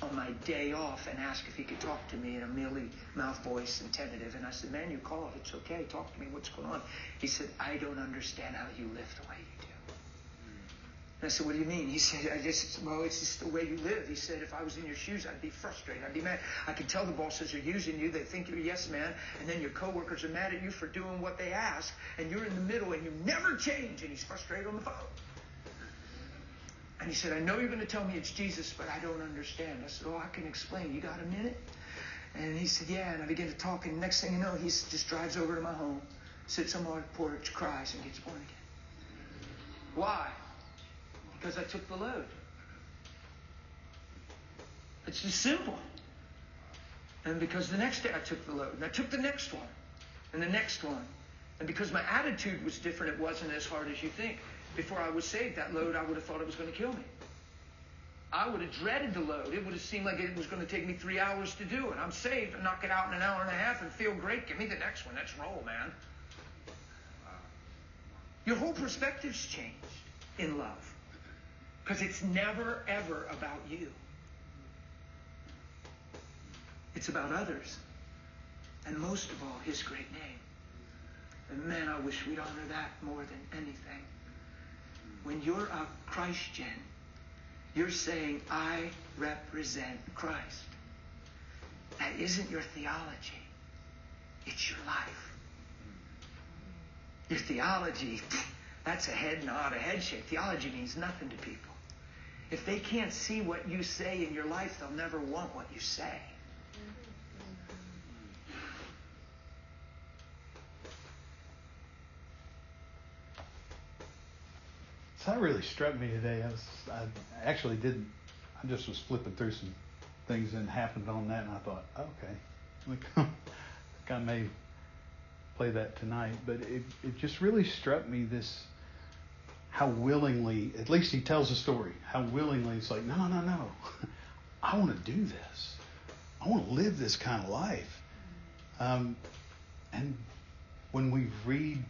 Speaker 9: on my day off and asked if he could talk to me in a mealy mouth voice and tentative. And I said, man, you called. It's okay. Talk to me. What's going on? He said, I don't understand how you live the way you do. And I said, what do you mean? He said, well, it's just the way you live. He said, if I was in your shoes, I'd be frustrated. I'd be mad. I can tell the bosses are using you. They think you're a yes man. And then your coworkers are mad at you for doing what they ask. And you're in the middle and you never change. And he's frustrated on the phone. And he said, I know you're going to tell me it's Jesus, but I don't understand. I said, oh, I can explain. You got a minute? And he said, yeah. And I began to talk. And next thing you know, he just drives over to my home, sits on my porch, cries, and gets born again. Why? Because I took the load. It's just simple. And because the next day I took the load. And I took the next one. And the next one. And because my attitude was different, it wasn't as hard as you think. Before I was saved, that load, I would have thought it was going to kill me. I would have dreaded the load. It would have seemed like it was going to take me 3 hours to do it. I'm saved and knock it out in an hour and a half and feel great. Give me the next one. Let's roll, man. Your whole perspective's changed in love. Because it's never, ever about you. It's about others. And most of all, his great name. And man, I wish we'd honor that more than anything. When you're a Christian, you're saying, I represent Christ. That isn't your theology. It's your life. Your theology, that's a head nod, a head shake. Theology means nothing to people. If they can't see what you say in your life, they'll never want what you say.
Speaker 1: So that really struck me today. I actually didn't. I just was flipping through some things and happened on that, and I thought, okay, I may play that tonight. But it just really struck me how willingly, at least he tells a story, how willingly it's like, no. I want to do this. I want to live this kind of life. And when we read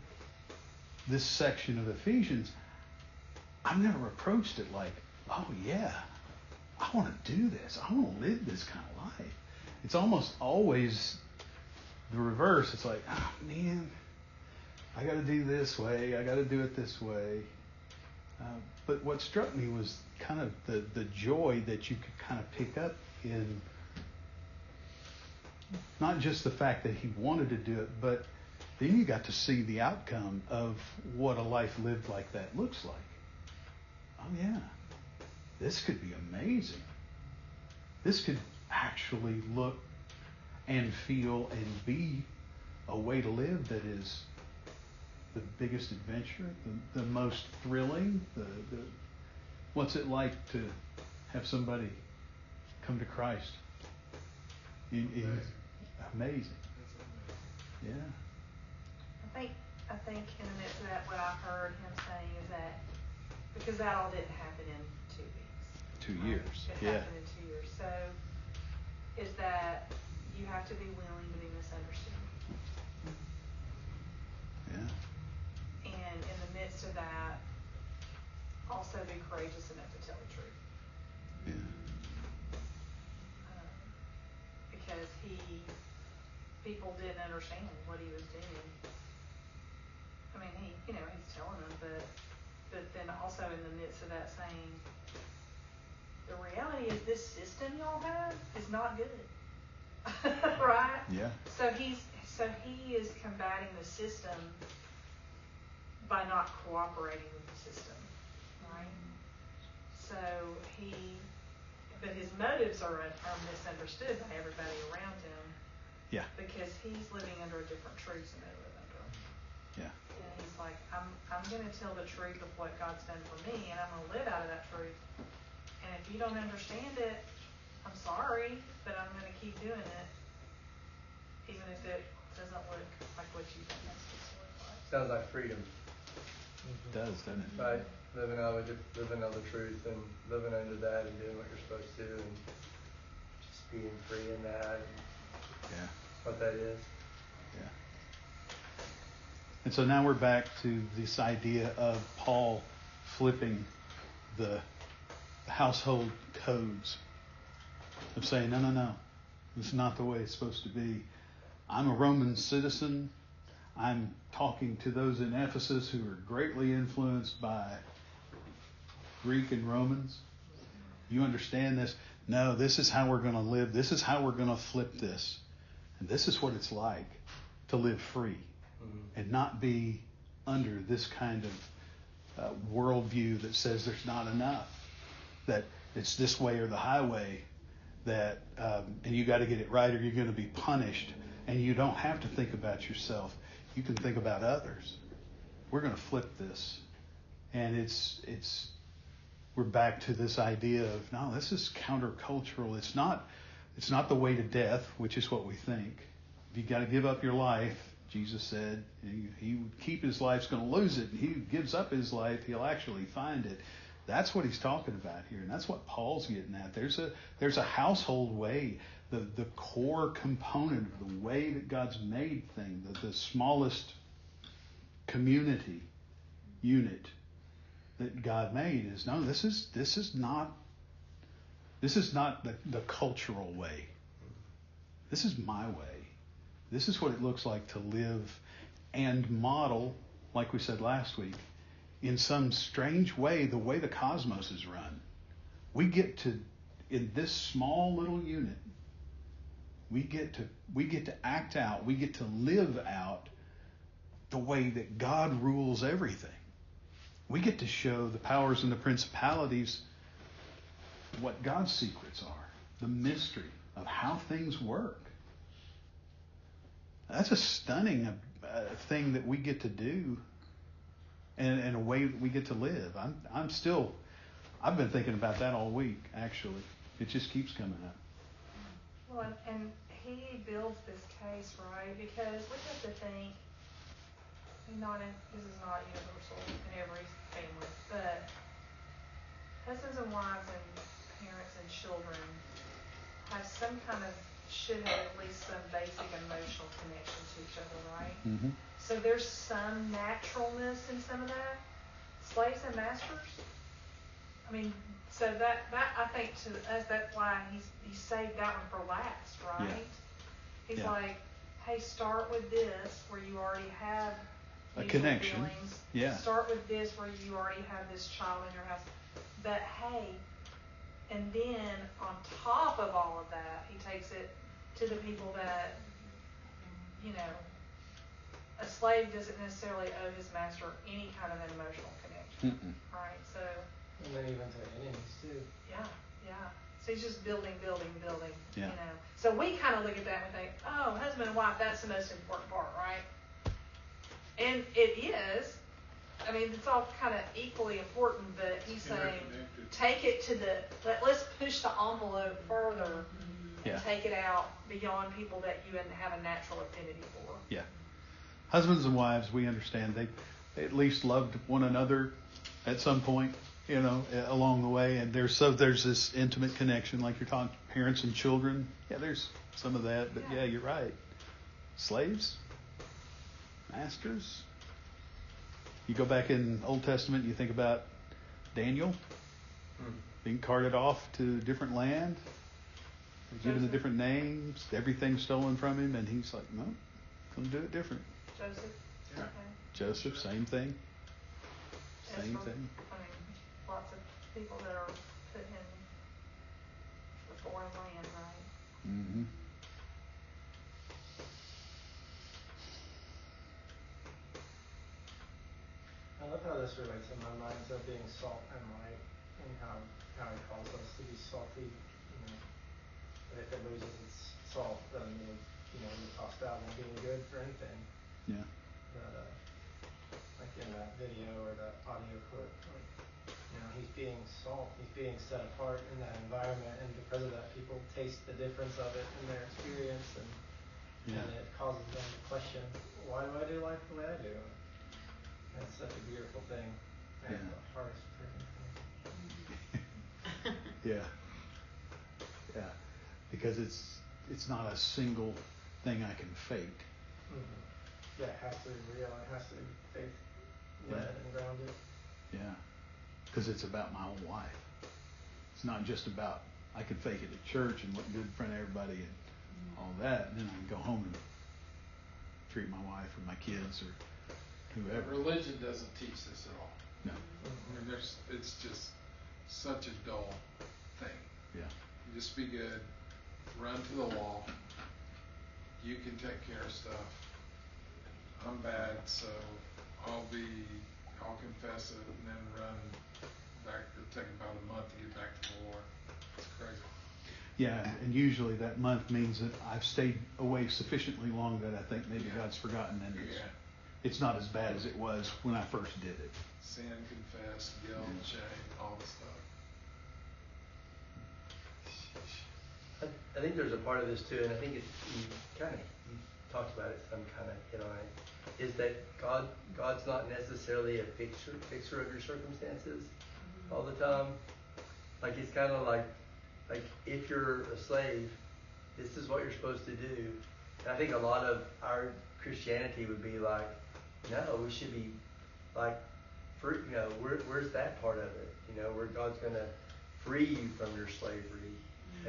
Speaker 1: this section of Ephesians, I've never approached it like, oh yeah, I want to do this. I want to live this kind of life. It's almost always the reverse. It's like, oh man, I got to do this way. I got to do it this way. But what struck me was kind of the joy that you could kind of pick up in not just the fact that he wanted to do it, but then you got to see the outcome of what a life lived like that looks like. Oh yeah, this could be amazing. This could actually look and feel and be a way to live that is the biggest adventure, the most thrilling. What's it like to have somebody come to Christ? Amazing. Yeah.
Speaker 5: I think in the midst of that, what I heard him saying is that because that all didn't happen in 2 weeks.
Speaker 1: 2 years.
Speaker 5: It happened in 2 years. So is that you have to be willing to be misunderstood.
Speaker 1: Yeah.
Speaker 5: And in the midst of that, also be courageous enough to tell the truth.
Speaker 1: Yeah.
Speaker 5: Because people didn't understand what he was doing. I mean, he's telling them, but then also in the midst of that saying, the reality is this system y'all have is not good. Right?
Speaker 1: Yeah.
Speaker 5: So he is combating the system by not cooperating with the system, right? So but his motives are misunderstood by everybody around him.
Speaker 1: Yeah.
Speaker 5: Because he's living under a different truth than they live under.
Speaker 1: Yeah.
Speaker 5: And he's like, I'm going to tell the truth of what God's done for me, and I'm going to live out of that truth. And if you don't understand it, I'm sorry, but I'm going to keep doing it, even if it doesn't look like what you think it's supposed to look like.
Speaker 8: Sounds like freedom.
Speaker 1: It does, doesn't it?
Speaker 8: Right? Living out the truth and living under that and doing what you're supposed to and just being free in that.
Speaker 1: Yeah.
Speaker 8: That's what that is.
Speaker 1: Yeah. And so now we're back to this idea of Paul flipping the household codes of saying, no, this is not the way it's supposed to be. I'm a Roman citizen. I'm talking to those in Ephesus who are greatly influenced by Greek and Romans. You understand this? No, this is how we're going to live. This is how we're going to flip this. And this is what it's like to live free and not be under this kind of worldview that says there's not enough, that it's this way or the highway, that and you got to get it right or you're going to be punished. And you don't have to think about yourself. You can think about others. We're going to flip this. And we're back to this idea of, no, this is countercultural. It's not the way to death, which is what we think. If you got to give up your life, Jesus said, he would keep his life, he's going to lose it. And he who gives up his life, he'll actually find it. That's what he's talking about here. And that's what Paul's getting at. There's a household way, the core component of the way that God's made things, the smallest community unit that God made is, no, this is not the cultural way. This is my way. This is what it looks like to live and model, like we said last week, in some strange way, the way the cosmos is run. We get to, in this small little unit, we get to act out, we get to live out the way that God rules everything. We get to show the powers and the principalities what God's secrets are, the mystery of how things work. That's a stunning thing that we get to do, and a way that we get to live. I've been thinking about that all week, actually. It just keeps coming up.
Speaker 5: Well, and he builds this case, right? Because we have to think, this is not universal in every family, but husbands and wives and parents and children should have at least some basic emotional connection to each other, right?
Speaker 1: Mm-hmm.
Speaker 5: So there's some naturalness in some of that. Slaves and masters. I mean, so that I think to us, that's why he saved that one for last, right?
Speaker 1: Yeah.
Speaker 5: He's like, hey, start with this where you already have
Speaker 1: a
Speaker 5: mutual
Speaker 1: connection.
Speaker 5: feelings.
Speaker 1: Yeah.
Speaker 5: Start with this where you already have this child in your house. But hey, and then on top of all of that, he takes it to the people that, you know, a slave doesn't necessarily owe his master any kind of an emotional connection. Right? So.
Speaker 4: And then even to enemies too.
Speaker 5: Yeah. So he's just building,
Speaker 1: Yeah.
Speaker 5: you know. So we kind of look at that and think, oh, husband and wife, that's the most important part, right? And it is. I mean, it's all kind of equally important, but he's saying, take it to let's push the envelope further and take it out beyond people that you have a natural affinity for.
Speaker 1: Yeah. Husbands and wives, we understand, they at least loved one another at some point, you know, along the way. And there's this intimate connection, like you're talking, parents and children. Yeah, there's some of that, but yeah, you're right. Slaves, masters. You go back in Old Testament, you think about Daniel being carted off to a different land, given the different names, everything stolen from him, and he's like, no, going to do it different.
Speaker 5: Joseph?
Speaker 1: Yeah.
Speaker 5: Okay.
Speaker 1: Joseph, same thing. Same
Speaker 5: Ezra,
Speaker 1: thing.
Speaker 5: I mean, lots of people that are put in the foreign land, right?
Speaker 1: Mm-hmm.
Speaker 4: I love how this relates in my mind to being salt and light, and how he calls us to be salty. You know, if it loses its salt, then you know we talked about it being good for anything.
Speaker 1: Yeah.
Speaker 4: But like in that video or that audio clip, like you know he's being salt, he's being set apart in that environment, and because of that, people taste the difference of it in their experience, and it causes them to question, why do I do life the way I do? That's such a beautiful thing. And it's the hardest freaking thing.
Speaker 1: Yeah. Because it's not a single thing I can fake.
Speaker 4: Mm-hmm. Yeah, it has to be real. It has to be faith-led and grounded.
Speaker 1: Yeah. Because it's about my own life. It's not just about I can fake it at church and look good in front of everybody and all that, and then I can go home and treat my wife or my kids or whoever.
Speaker 2: Religion doesn't teach this at all.
Speaker 1: No.
Speaker 2: I mean, it's just such a dull thing.
Speaker 1: Yeah.
Speaker 2: You just be good, run to the law. You can take care of stuff. I'm bad, so I'll confess it and then run back. It'll take about a month to get back to the Lord. It's crazy.
Speaker 1: Yeah, and usually that month means that I've stayed away sufficiently long that I think maybe God's forgotten, and it's not as bad as it was when I first did it.
Speaker 2: Sin, confess, guilt, shame, all the stuff.
Speaker 8: I think there's a part of this too, and I think you talked about it, some kind of hit on it, is that God's not necessarily a fixer of your circumstances all the time. Like it's kind of like if you're a slave, this is what you're supposed to do. And I think a lot of our Christianity would be like, no, we should be like, free, you know, where's that part of it? You know, where God's going to free you from your slavery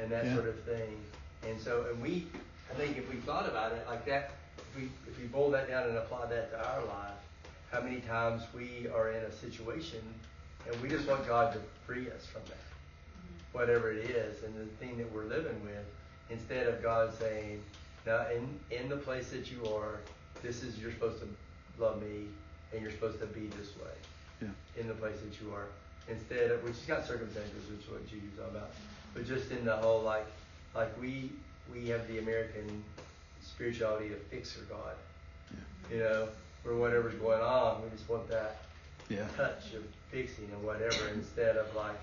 Speaker 8: and that sort of thing. And so, I think if we thought about it like that, if we boil that down and apply that to our life, how many times we are in a situation and we just want God to free us from that, whatever it is, and the thing that we're living with, instead of God saying, now in the place that you are, you're supposed to love me, and you're supposed to be this way, in the place that you are, instead of, which has got circumstances, which is what Judy's talking about, but just in the whole, like we have the American spirituality of fixer God, you know, where whatever's going on, we just want that touch of fixing and whatever, instead of like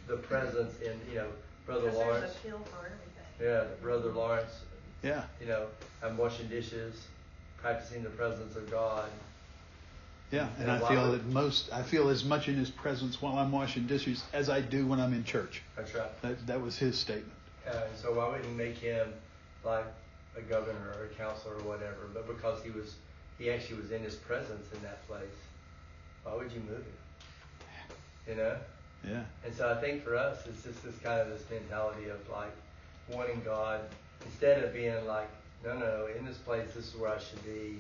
Speaker 8: the presence in, you know, Brother Lawrence.
Speaker 5: There's a pill for everything.
Speaker 8: Yeah, Brother Lawrence.
Speaker 1: Yeah.
Speaker 8: You know, I'm washing dishes, practicing the presence of God.
Speaker 1: Yeah, and I feel as much in His presence while I'm washing dishes as I do when I'm in church.
Speaker 8: That's right.
Speaker 1: That was His statement.
Speaker 8: And so why wouldn't He make Him like a governor or a counselor or whatever? But because He actually was in His presence in that place, why would you move Him? You know?
Speaker 1: Yeah.
Speaker 8: And so I think for us, it's just this kind of this mentality of like wanting God, instead of being like, no, in this place, this is where I should be.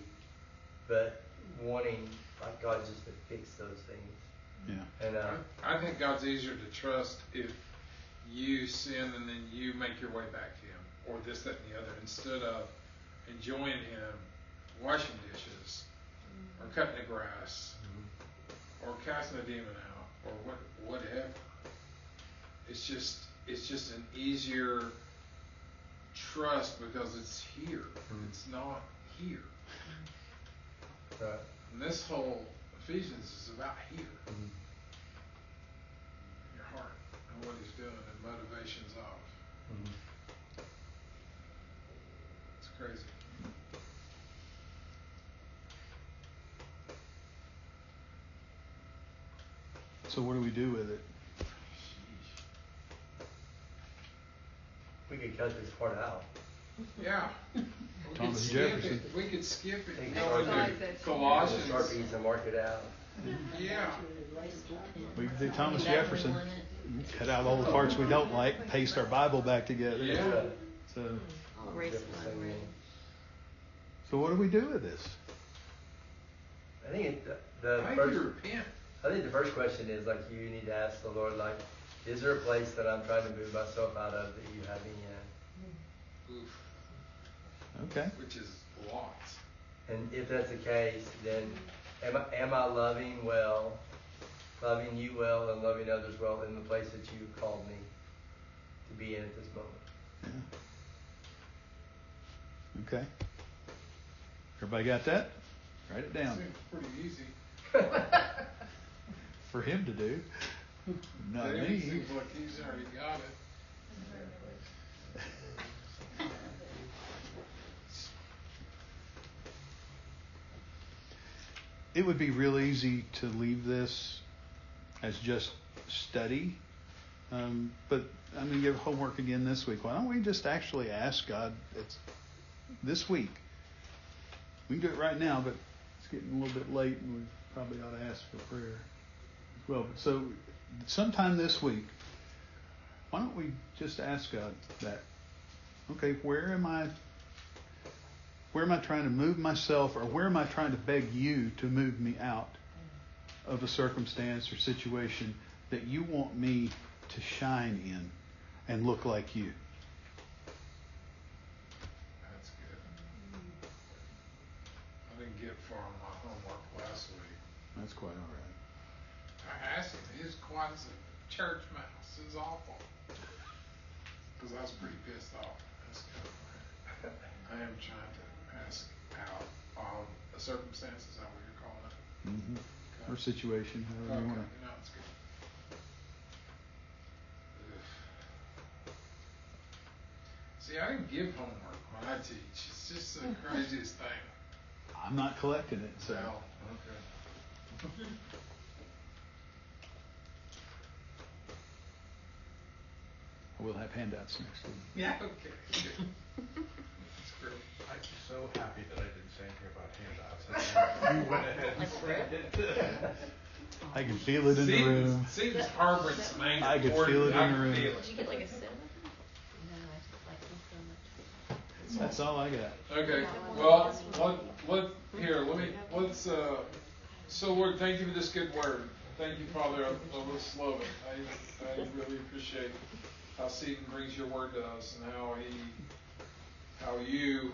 Speaker 8: But wanting like God just to fix those things.
Speaker 1: Yeah.
Speaker 8: And
Speaker 2: I think God's easier to trust if you sin and then you make your way back to Him, or this, that, and the other, instead of enjoying Him washing dishes, or cutting the grass, or casting a demon out, or whatever. It's just an easier trust because it's here. It's not here.
Speaker 8: right.
Speaker 2: And this whole Ephesians is about here. Your heart and what He's doing and motivations of. It's crazy.
Speaker 1: So what do we do with it?
Speaker 8: We could cut this part out.
Speaker 2: Yeah. We
Speaker 1: Thomas
Speaker 2: could skip
Speaker 1: Jefferson.
Speaker 2: it. We could skip it.
Speaker 8: Take
Speaker 2: Go into
Speaker 8: Sharpies.
Speaker 2: Colossians.
Speaker 8: Sharpies and mark it out.
Speaker 2: Yeah.
Speaker 1: We can do Thomas Jefferson. Cut out all the parts we don't like, paste our Bible back together.
Speaker 2: Yeah.
Speaker 1: So
Speaker 7: I'll erase mine already.
Speaker 1: so what do we do with this?
Speaker 8: I think
Speaker 2: I think you repent.
Speaker 8: I think the first question is like you need to ask the Lord, like, is there a place that I'm trying to move myself out of that you have me in?
Speaker 2: Oof.
Speaker 1: Okay.
Speaker 2: Which is lots.
Speaker 8: And if that's the case, then am I loving you well, and loving others well in the place that you called me to be in at this moment?
Speaker 1: Yeah. Okay. Everybody got that? Write it down.
Speaker 2: Seems pretty easy.
Speaker 1: For him to do. Not
Speaker 2: It
Speaker 1: me.
Speaker 2: seems like he's already got it.
Speaker 1: It would be real easy to leave this as just study. But I'm going to give homework again this week. Why don't we just actually ask God? It's this week. We can do it right now, but it's getting a little bit late, and we probably ought to ask for prayer as well. So sometime this week, why don't we just ask God that? Okay, where am I trying to move myself, or where am I trying to beg you to move me out of a circumstance or situation that you want me to shine in and look like you?
Speaker 2: That's good. I didn't get far on my homework last week.
Speaker 1: That's quite all right.
Speaker 2: I asked him. He was quiet as a church mouse. It was awful. Because I was pretty pissed off. I am trying to ask out on the circumstances. Is that what you're calling it?
Speaker 1: Mm-hmm.
Speaker 2: Okay.
Speaker 1: Or situation, however you want to.
Speaker 2: No, it's good. Ugh. See, I didn't give homework when I teach. It's just the craziest thing.
Speaker 1: I'm not collecting it, so.
Speaker 2: Well, okay.
Speaker 1: We'll have handouts next week.
Speaker 2: Yeah. Okay. Good. That's great.
Speaker 3: I'm so happy that I didn't say anything about handouts. You went ahead and said it.
Speaker 1: I can feel it in the room.
Speaker 2: Seems Harvard's main
Speaker 1: I can feel it in the room.
Speaker 7: Did you get like a set of them? No, I just like them so much.
Speaker 1: That's all I got.
Speaker 2: Okay. Well, let's. So Lord, thank you for this good word. Thank you, Father, of love it. I really appreciate how Stephen brings your word to us and how you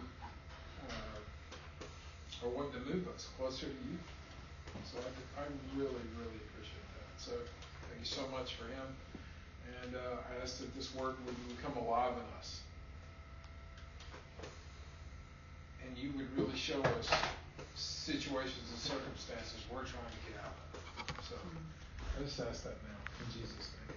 Speaker 2: are wanting to move us closer to you. So I really, really appreciate that. So thank you so much for him. And I ask that this word would become alive in us. And you would really show us situations and circumstances we're trying to get out of. So I just ask that now in Jesus' name.